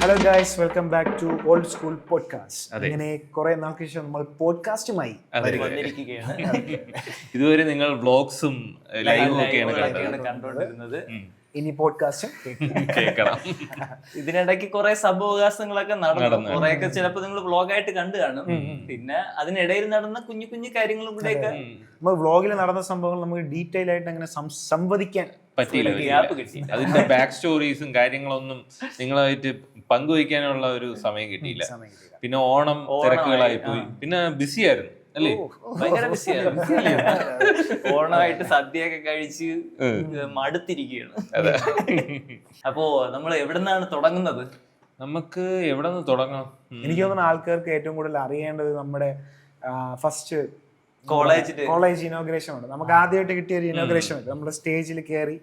Hello guys, welcome back to old school podcast. ഇങ്ങനെ കുറെ നാൾക്ക് ശേഷം നമ്മൾ പോഡ്കാസ്റ്റുമായി വന്നിരിക്കുകയാണ്. ഇതുവരെ നിങ്ങൾ വ്ലോഗ്സും ലൈവും ഒക്കെയാണ് കണ്ടുകൊണ്ടിരുന്നത്. ഇനി പോഡ്കാസ്റ്റും കേൾക്കണം. ഇതിനിടയ്ക്ക് കുറെ സംഭവവികാസങ്ങളൊക്കെ നടന്നു. കുറെയൊക്കെ ചിലപ്പോൾ നിങ്ങൾ വ്ലോഗായിട്ട് കണ്ടു കാണും. പിന്നെ അതിനിടയിൽ നടന്ന കുഞ്ഞു കുഞ്ഞു കാര്യങ്ങളും കൂടെയൊക്കെ നമ്മൾ വ്ലോഗിൽ നടന്ന സംഭവങ്ങൾ നമുക്ക് ഡീറ്റെയിൽ ആയിട്ട് അങ്ങനെ സംവദിക്കാൻ പറ്റിയില്ല. ഗ്യാപ്പ് കിട്ടി. അതിന്റെ ബാക്ക് സ്റ്റോറീസും കാര്യങ്ങളൊന്നും നിങ്ങളായിട്ട് പങ്കുവയ്ക്കാനുള്ള ഒരു സമയം കിട്ടിയില്ല. പിന്നെ ഓണം തിരക്കുകളായി പോയി. പിന്നെ ബിസി ആയിരുന്നു അല്ലേ? ഭയങ്കര ബിസിയാണ്. ഓണമായിട്ട് സദ്യയൊക്കെ കഴിച്ച് മടുത്തിരിക്കുകയാണ്. അപ്പോ നമ്മൾ എവിടെ നിന്നാണ് തുടങ്ങുന്നത്? നമുക്ക് എവിടെ നിന്ന് തുടങ്ങാം? എനിക്ക് തോന്നുന്ന ആൾക്കാർക്ക് ഏറ്റവും കൂടുതൽ അറിയേണ്ടത് നമ്മുടെ ഫസ്റ്റ് കോളേജ് ഇനോഗ്രേഷൻ ഉണ്ട്. നമുക്ക് ആദ്യമായിട്ട് കിട്ടിയ ഒരു ഇനോഗ്രേഷൻ ഉണ്ട്. നമ്മുടെ സ്റ്റേജിൽ കയറി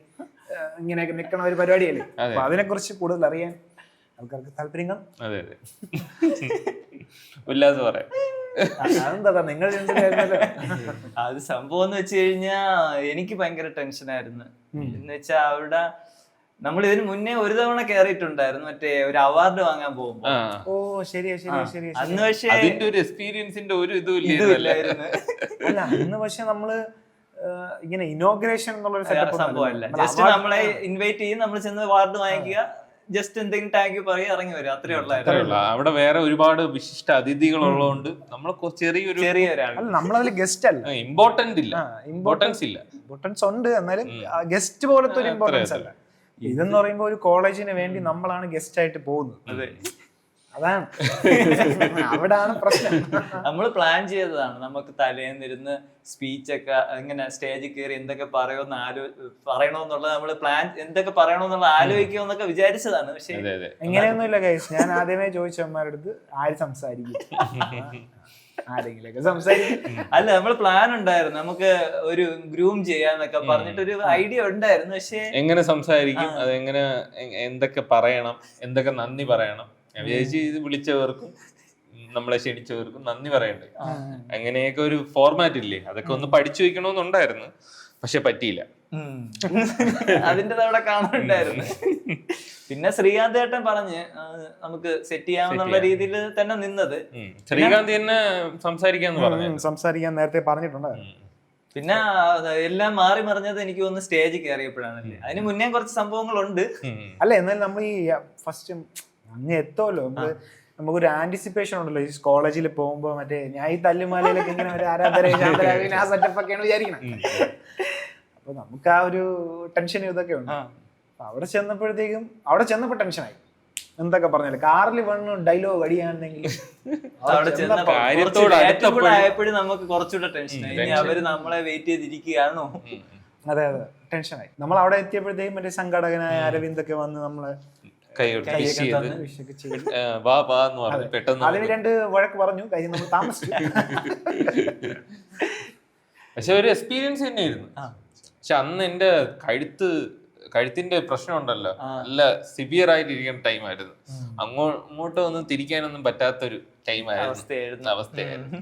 ഇങ്ങനെയൊക്കെ നിൽക്കണ ഒരു പരിപാടിയല്ലേ. അപ്പൊ അതിനെ കുറിച്ച് കൂടുതൽ അറിയാൻ ആൾക്കാർക്ക് താല്പര്യം കാണും. അതെ അതെ, ഉല്ലാസ് പറയാം. അതെന്താ നിങ്ങൾ അത് സംഭവം എന്ന് വെച്ച് കഴിഞ്ഞാ എനിക്ക് ഭയങ്കര ടെൻഷനായിരുന്നു. എന്ന് വെച്ചാ അവിടെ നമ്മൾ ഇതിന് മുന്നേ ഒരു തവണ കേറിയിട്ടുണ്ടായിരുന്നു, മറ്റേ ഒരു അവാർഡ് വാങ്ങാൻ പോകുമ്പോ. അന്ന് പക്ഷേ അതിന്റെ ഒരു എക്സ്പീരിയൻസിന്റെ ഒരു ഇതുമില്ലായിരുന്നു. അല്ല, അന്ന് പക്ഷെ നമ്മള് ഇങ്ങനെ ഇനോഗ്രേഷൻ എന്നുള്ളൊരു സംഭവമല്ല. ജസ്റ്റ് നമ്മളെ ഇൻവൈറ്റ് ചെയ്യും, നമ്മൾ ചെന്ന് അവാർഡ് വാങ്ങിക്കുക, ജസ്റ്റ് എന്തെങ്കിലും താങ്ക് യു പറയും, ഇറങ്ങി വരും. അത്രേ ഉള്ളായിരുന്നു. അവിടെ വേറെ ഒരുപാട് വിശിഷ്ട അതിഥികൾ ഉള്ളതുകൊണ്ട് നമ്മൾ ചെറിയൊരാണ്. നമ്മളതിൽ ഗസ്റ്റ് അല്ല, ഇമ്പോർട്ടൻസ് ഇല്ല. ഇമ്പോർട്ടൻസ് ഉണ്ട്, എന്നാലും ഗസ്റ്റ് പോലത്തെ ഒരു ഇമ്പോർട്ടൻസ് അല്ല. ഇതെന്ന് പറയുമ്പോ ഒരു കോളേജിന് വേണ്ടി നമ്മളാണ് ഗസ്റ്റ് ആയിട്ട് പോകുന്നത്. അതാണ് അവിടാണ് പ്രശ്നം. നമ്മൾ പ്ലാൻ ചെയ്തതാണ്. നമുക്ക് തലേന്നിരുന്ന് സ്പീച്ചൊക്കെ ഇങ്ങനെ സ്റ്റേജിൽ കയറി എന്തൊക്കെ പറയണോന്നുള്ളത് നമ്മള് പ്ലാൻ, എന്തൊക്കെ പറയണോന്നുള്ള ആലോചിക്കുമെന്നൊക്കെ വിചാരിച്ചതാണ്. പക്ഷെ എങ്ങനെയൊന്നുമില്ല ഗൈസ്. ഞാൻ ആദ്യമേ ചോദിച്ചവന്മാരുടെ അടുത്ത് ആര് സംസാരിക്കും, ആരെങ്കിലൊക്കെ സംസാരിക്കും. അല്ല, നമ്മൾ പ്ലാൻ ഉണ്ടായിരുന്നു, നമുക്ക് ഒരു ഗ്രൂം ചെയ്യാന്നൊക്കെ പറഞ്ഞിട്ടൊരു ഐഡിയ ഉണ്ടായിരുന്നു. പക്ഷെ എങ്ങനെ സംസാരിക്കും, അതെങ്ങനെ, എന്തൊക്കെ പറയണം, എന്തൊക്കെ നന്ദി പറയണം. ഞാൻ വിചാരിച്ചു ഇത് വിളിച്ചവർക്കും നമ്മളെ ക്ഷണിച്ചവർക്കും നന്ദി പറയണ്ടേ, അങ്ങനെയൊക്കെ ഒരു ഫോർമാറ്റ് ഇല്ലേ, അതൊക്കെ ഒന്ന് പഠിച്ചു വെക്കണമെന്നുണ്ടായിരുന്നു. പക്ഷെ പറ്റിയില്ല. അതിന്റെ അവിടെ കാണാനുണ്ടായിരുന്നു. പിന്നെ ശ്രീകാന്ത് ഏട്ടൻ പറഞ്ഞ് നമുക്ക് സെറ്റ് ചെയ്യാമെന്നുള്ള രീതിയിൽ തന്നെ നിന്നത്. ശ്രീകാന്ത് തന്നെ സംസാരിക്കാൻ നേരത്തെ പറഞ്ഞിട്ടുണ്ടായിരുന്നു. പിന്നെ എല്ലാം മാറി മറിഞ്ഞത് എനിക്ക് തോന്നുന്നു സ്റ്റേജിൽ കയറിയപ്പോഴാണല്ലേ. അതിന് മുന്നേ കുറച്ച് സംഭവങ്ങളുണ്ട്. അല്ല, എന്നാലും നമ്മൾ ഈ ഫസ്റ്റ് അങ്ങ് എത്തുമല്ലോ, നമുക്കൊരു ആന്റിസിപ്പേഷൻ ഉണ്ടല്ലോ ഈ കോളേജിൽ പോകുമ്പോ. മറ്റേ ഞാൻ ഈ തല്ലുമാലയിലൊക്കെ ഇങ്ങനെ ഒരു ആരാധന ആ സെറ്റപ്പ് ഒക്കെയാണ് വിചാരിക്കണം. അപ്പൊ നമുക്ക് ആ ഒരു ടെൻഷനും ഇതൊക്കെ ഉണ്ട്. അവിടെ ചെന്നപ്പോ ടെൻഷനായി. എന്തൊക്കെ പറഞ്ഞാലും കാറിൽ വന്ന് ഡയലോഗ് അടിയാണെന്നെങ്കിലും ആയപ്പോഴും നമുക്ക് കുറച്ചുകൂടെ ടെൻഷനായി. അവര് നമ്മളെ വെയിറ്റ് ചെയ്തിരിക്കുകയാണോ? അതെ അതെ, ടെൻഷനായി. നമ്മൾ അവിടെ എത്തിയപ്പോഴത്തേക്കും മറ്റേ സംഘാടകനായ അരവിന്ദൊക്കെ വന്ന് നമ്മളെ അതിന് 2 വഴക്ക് പറഞ്ഞു. കാര്യം നമ്മൾ താമസിച്ചു. പക്ഷെ ഒരു എക്സ്പീരിയൻസ് തന്നെയായിരുന്നു. പക്ഷെ അന്ന് എന്റെ കഴുത്തിന്റെ പ്രശ്നം ഉണ്ടല്ലോ, നല്ല സിവിയർ ആയിട്ടിരിക്കുന്ന ടൈമായിരുന്നു. അങ്ങോട്ട് ഒന്നും തിരിക്കാനൊന്നും പറ്റാത്തൊരു ടൈമായിരുന്നു, അവസ്ഥയായിരുന്നു.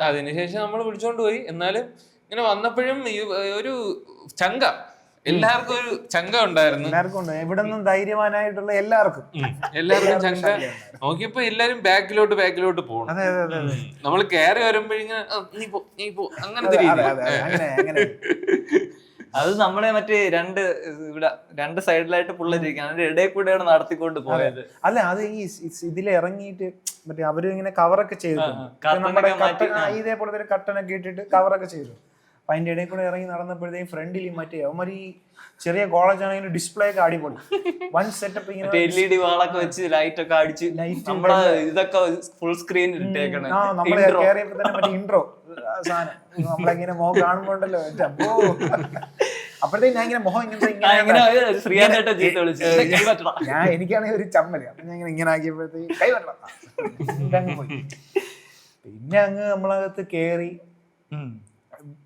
അതിനുശേഷം നമ്മൾ വിളിച്ചോണ്ട് പോയി. എന്നാലും ഇങ്ങനെ വന്നപ്പോഴും ഒരു ചങ്ക, എല്ലാവർക്കും ഒരു ചങ്ക ഉണ്ടായിരുന്നു. ഇവിടെ നിന്നും ധൈര്യവാനായിട്ടുള്ള എല്ലാവർക്കും ചങ്ക. നോക്കിയപ്പോ എല്ലാരും ബാക്കിലോട്ട് പോകണം. നമ്മൾ കയറി വരുമ്പോഴിങ്ങനെ നീ പോ അങ്ങനത്തെ രീതി. അത് നമ്മളെ മറ്റേ രണ്ട് സൈഡിലായിട്ട് പിള്ളേരിക്കും, അതിന്റെ ഇടയിൽ കൂടെയാണ് നടത്തിക്കൊണ്ട് പോയത്. അല്ല, അത് ഈ ഇതിൽ ഇറങ്ങിയിട്ട് മറ്റേ അവര് ഇങ്ങനെ കവറൊക്കെ ചെയ്തു, ഇതേപോലത്തെ കട്ടനൊക്കെ ഇട്ടിട്ട് കവറൊക്കെ ചെയ്തു. അപ്പൊ അതിന്റെ ഇടയിൽ കൂടെ ഇറങ്ങി നടന്നപ്പോഴത്തേക്കും ഫ്രണ്ടിൽ മറ്റേ അവന്മാർ ഈ ചെറിയ കോളേജ് ആണെങ്കിലും ഡിസ്പ്ലേ ഒക്കെ അടിപൊളി വൺ സെറ്റപ്പ്, ഇങ്ങനെ LED വാളൊക്കെ വെച്ച് ലൈറ്റ് ഒക്കെ അടിച്ച് നമ്മളെ ഇതൊക്കെ ഫുൾ സ്ക്രീൻ ഇട്ടേക്കണം. നമ്മള് കയറിയപ്പോ തന്നെ മറ്റേ ഇൻട്രോ സാധനം നമ്മളെങ്ങനെ മുഖം കാണുമ്പോണ്ടല്ലോ. അപ്പോഴത്തേക്ക് ഞാൻ ഇങ്ങനെ മുഖം എനിക്കാണെങ്കിൽ ഒരു ചമ്മല്. അപ്പൊ ഞാൻ ഇങ്ങനെ ആക്കിയപ്പോഴത്തേക്ക് കൈ പറ്റണം പോയി. പിന്നെ അങ്ങ് നമ്മളകത്ത് കേറി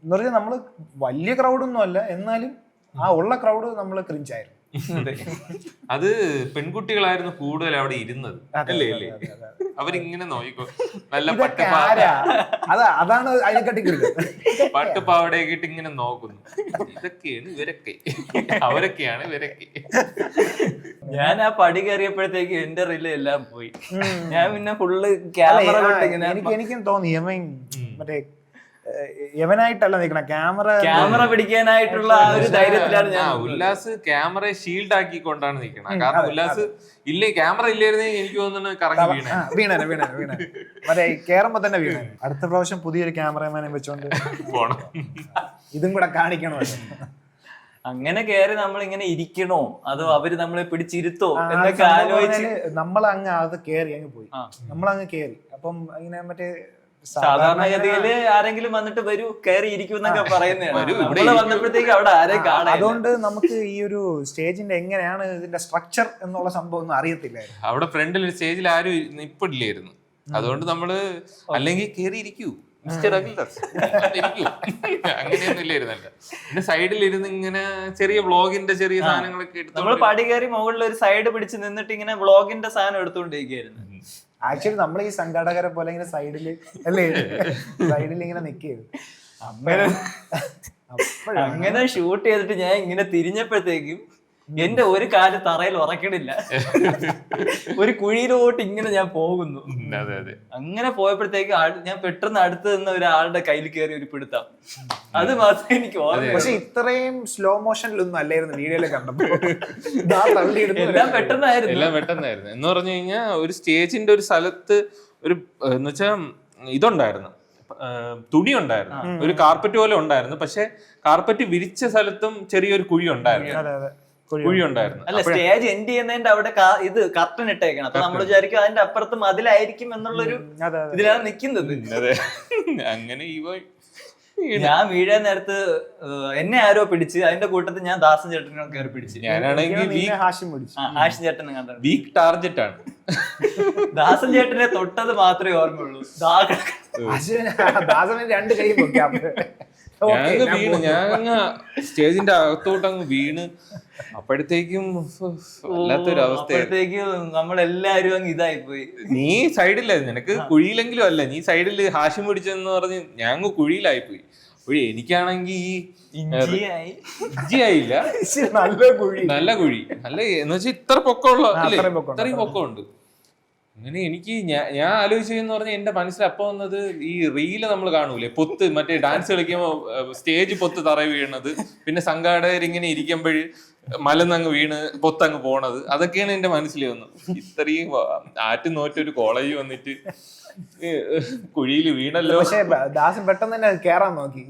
എന്ന് പറഞ്ഞാൽ നമ്മള് വലിയ ക്രൗഡൊന്നും അല്ല, എന്നാലും ആ ഉള്ള ക്രൗഡ് നമ്മള് ക്രിഞ്ചായിരുന്നു. അത് പെൺകുട്ടികളായിരുന്നു കൂടുതൽ അവിടെ ഇരുന്നത്, അല്ലേ അല്ലേ? അവരിങ്ങനെ നോക്കിക്കോ, നല്ല അതാണ് അതിനെക്കാട്ടി പട്ടുപാവടയൊക്കെ ഇട്ട് ഇങ്ങനെ നോക്കുന്നു. ഇതൊക്കെയാണ് ഇവരൊക്കെ, അവരൊക്കെയാണ് ഇവരൊക്കെ. ഞാൻ ആ പടി കയറിയപ്പോഴത്തേക്ക് എന്റെ റിലേ എല്ലാം പോയി. ഞാൻ പിന്നെ ഫുള്ള് ക്യാമറ എനിക്കും തോന്നി മറ്റേ യവനായിട്ടല്ല നിൽക്കണം, ക്യാമറ പിടിക്കാനായിട്ടുള്ള ആ ഒരു ധൈര്യത്തിലാണ് ഞാൻ. ഉല്ലാസ് ക്യാമറയെ ഷീൽഡ് ആക്കിക്കൊണ്ടാണ് നിൽക്കണം. കാരണം ഉല്ലാസ് ഇല്ലേ, ക്യാമറ ഇല്ലായിരുന്നെങ്കിൽ എനിക്ക് തോന്നുന്നു കറങ്ങി വീണ മറ്റേ കേറുമ്പോ തന്നെ വീണ. അടുത്ത പ്രാവശ്യം പുതിയൊരു ക്യാമറമാനെ വെച്ചോണ്ട് പോണം, ഇതും കൂടെ കാണിക്കണമല്ലോ. അങ്ങനെ കേറി നമ്മൾ ഇങ്ങനെ ഇരിക്കണോ അതോ അവര് നമ്മളെ പിടിച്ചിരുത്തോ എന്നൊക്കെ ആലോചിച്ച് നമ്മളങ്ങ് അത് കേറി അങ്ങ് പോയി, നമ്മളങ്ങ് കേറി. അപ്പം ഇങ്ങനെ മറ്റേ സാധാരണഗതിയില് ആരെങ്കിലും വന്നിട്ട് വരൂ കയറി ഇരിക്കും എന്നൊക്കെ പറയുന്നതാണ്. വന്നപ്പോഴത്തേക്ക് അവിടെ ആരെയും കാണാൻ. അതുകൊണ്ട് നമുക്ക് ഈ ഒരു സ്റ്റേജിന്റെ എങ്ങനെയാണ് ഇതിന്റെ സ്ട്രക്ചർ എന്നുള്ള സംഭവം ഒന്നും അറിയത്തില്ലായിരുന്നു. അവിടെ ഫ്രണ്ടിൽ ഒരു സ്റ്റേജിൽ ആരും നിപ്പില്ലായിരുന്നു. അതുകൊണ്ട് നമ്മള് അല്ലെങ്കിൽ കയറി ഇരിക്കൂ മിസ്റ്റർ അഖിൽദാസ് അങ്ങനെയൊന്നും ഇല്ലായിരുന്നല്ല. പിന്നെ സൈഡിൽ ഇരുന്ന് ഇങ്ങനെ ചെറിയ വ്ളോഗിന്റെ ചെറിയ സാധനങ്ങളൊക്കെ എടുത്ത് നമ്മൾ പടി കയറി മുകളിൽ ഒരു സൈഡ് പിടിച്ച് നിന്നിട്ട് ഇങ്ങനെ വ്ളോഗിന്റെ സാധനം എടുത്തുകൊണ്ടിരിക്കുകയായിരുന്നു. ആക്ച്വലി നമ്മൾ ഈ സംഘാടകരെ പോലെ ഇങ്ങനെ സൈഡില് അല്ലേ, സൈഡിൽ ഇങ്ങനെ നിൽക്കുകയായിരുന്നു. അങ്ങനെ ഷൂട്ട് ചെയ്തിട്ട് ഞാൻ ഇങ്ങനെ തിരിഞ്ഞപ്പോഴത്തേക്കും എന്റെ ഒരു കാല് തറയിൽ ഉറക്കണില്ല, ഒരു കുഴിയിലോട്ട് ഇങ്ങനെ ഞാൻ പോകുന്നു. അങ്ങനെ പോയപ്പോഴത്തേക്ക് ഞാൻ പെട്ടെന്ന് അടുത്ത് നിന്ന ഒരാളുടെ കയ്യിൽ കയറി ഒരു പിടുത്തം, അത് മാത്രമേ എനിക്ക് ഓർമ്മ. പക്ഷെ ഇത്രയും സ്ലോ മോഷനിലൊന്നും അല്ലായിരുന്നു വീഡിയോയില് കണ്ടപ്പോ. എല്ലാം പെട്ടെന്നായിരുന്നു, എല്ലാം പെട്ടെന്നായിരുന്നു. എന്ന് പറഞ്ഞു കഴിഞ്ഞാൽ ഒരു സ്റ്റേജിന്റെ ഒരു സ്ഥലത്ത് ഒരു എന്ന് വെച്ചാ ഇതുണ്ടായിരുന്നു, തുണി ഉണ്ടായിരുന്നു, ഒരു കാർപ്പറ്റ് പോലെ ഉണ്ടായിരുന്നു. പക്ഷെ കാർപ്പറ്റ് വിരിച്ച സ്ഥലത്തും ചെറിയൊരു കുഴി ഉണ്ടായിരുന്നു. അല്ല, സ്റ്റേജ് എൻഡ് ചെയ്യുന്നതിന്റെ അവിടെ ഇത് കർട്ടൻ ഇട്ടേക്കണം. അപ്പൊ നമ്മൾ വിചാരിക്കും അതിന്റെ അപ്പുറത്ത് മതിലായിരിക്കും എന്നുള്ളൊരു ഇതിലാണ് നിക്കുന്നത്. അങ്ങനെ ഞാൻ വീഴാൻ നേരത്ത് എന്നെ ആരോ പിടിച്ച്, അതിന്റെ കൂട്ടത്തിൽ ഞാൻ ദാസൻ ചേട്ടനെ കയറി പിടിച്ച്. ഞാനാണെങ്കിൽ ഹാഷിം ചേട്ടനെ കണ്ടത് വീക്ക് ടാർജറ്റ് ആണ്. ദാസൻ ചേട്ടനെ തൊട്ടത് മാത്രമേ ഓർമ്മയുള്ളൂ. ദാസന് രണ്ട് കൈ ഞാനങ്ങ് വീണ്, ഞാനങ്ങ് സ്റ്റേജിന്റെ അകത്തോട്ട് അങ്ങ് വീണ്. അപ്പോഴത്തേക്കും വല്ലാത്തൊരു അവസ്ഥ. നമ്മളെല്ലാരും അങ്ങ് ഇതായി പോയി. നീ സൈഡിലായിരുന്നു, നിനക്ക് കുഴിയിലെങ്കിലും അല്ല, നീ സൈഡില് ഹാഷിം പിടിച്ചെന്ന് പറഞ്ഞ് ഞാൻ അങ്ങ് കുഴിയിലായി പോയി. എനിക്കാണെങ്കി ഈ ഇഞ്ചിയായില്ല, നല്ല കുഴി, നല്ല എന്ന് വെച്ചാൽ ഇത്ര പൊക്കമുള്ള ഇത്രയും പൊക്കമുണ്ട്. അങ്ങനെ എനിക്ക് ഞാൻ ആലോചിച്ചെന്ന് പറഞ്ഞാൽ എന്റെ മനസ്സിൽ അപ്പൊ വന്നത് ഈ റീല് നമ്മൾ കാണൂലേ, പൊത്ത് മറ്റേ ഡാൻസ് കളിക്കുമ്പോ സ്റ്റേജ് പൊത്ത് തറ വീണത്, പിന്നെ സംഘാടകർ ഇങ്ങനെ ഇരിക്കുമ്പോഴ് മലന്നങ്ങ് വീണ് പൊത്തങ്ങ് പോണത്, അതൊക്കെയാണ് എന്റെ മനസ്സിൽ വന്നത്. ഇത്രയും ആറ്റുനോറ്റൊരു കോളേജ് വന്നിട്ട് കുഴിയിൽ വീണല്ലോ. പക്ഷെ ദാസൻ പെട്ടെന്ന് തന്നെ കേറാൻ നോക്കി,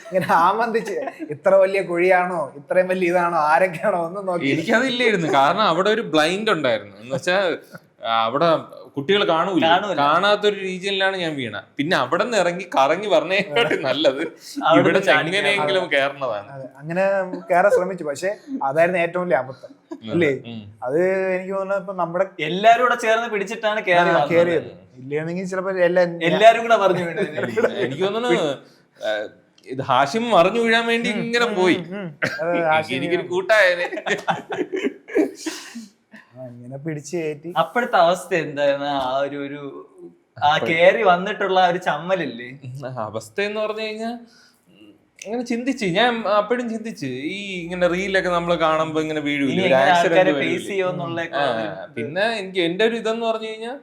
ഇങ്ങനെ ആമന്തിച്ച് ഇത്ര വലിയ കുഴിയാണോ, ഇത്രയും വലിയ ഇതാണോ, ആരൊക്കെയാണോ ഒന്നും നോക്കി. എനിക്കതില്ലായിരുന്നു, കാരണം അവിടെ ഒരു ബ്ലൈൻഡ് ഉണ്ടായിരുന്നു. എന്ന് വെച്ചാൽ അവിടെ കുട്ടികൾ കാണാത്തൊരു രീതിയിലാണ് ഞാൻ വീണ. പിന്നെ അവിടെ നിന്ന് ഇറങ്ങി കറങ്ങി പറഞ്ഞേക്കാട്ടി നല്ലത് ഇവിടെ എങ്ങനെയെങ്കിലും കയറുന്നതാണ്. അങ്ങനെ കയറാൻ ശ്രമിച്ചു, പക്ഷെ അതായിരുന്നു ഏറ്റവും വലിയ അബദ്ധം അല്ലേ. അത് എനിക്ക് തോന്നുന്നത് ഇപ്പൊ നമ്മുടെ എല്ലാരും കൂടെ ചേർന്ന് പിടിച്ചിട്ടാണ് കയറിയത്. ഇല്ലെങ്കിൽ ചിലപ്പോ എല്ലാരും കൂടെ പറഞ്ഞു. എനിക്ക് തോന്നുന്നു ഇത് ഹാഷിം മറിഞ്ഞു വീഴാൻ വേണ്ടി ഇങ്ങനെ പോയി, എനിക്കൊരു കൂട്ടായനെ അങ്ങനെ പിടിച്ചു കയറ്റി. അപ്പോഴത്തെ അവസ്ഥ എന്തായിരുന്നു? ആ ഒരു ആ കേറി വന്നിട്ടുള്ള ഒരു ചമ്മലില്ലേ അവസ്ഥ എന്ന് പറഞ്ഞു കഴിഞ്ഞാൽ അങ്ങനെ ചിന്തിച്ച് ഞാൻ അപ്പോഴും ചിന്തിച്ച് ഈ ഇങ്ങനെ റീലൊക്കെ നമ്മൾ കാണുമ്പോ ഇങ്ങനെ വീഴൂല, പിന്നെ എനിക്ക് എന്റെ ഒരു ഇതെന്ന് പറഞ്ഞു കഴിഞ്ഞാൽ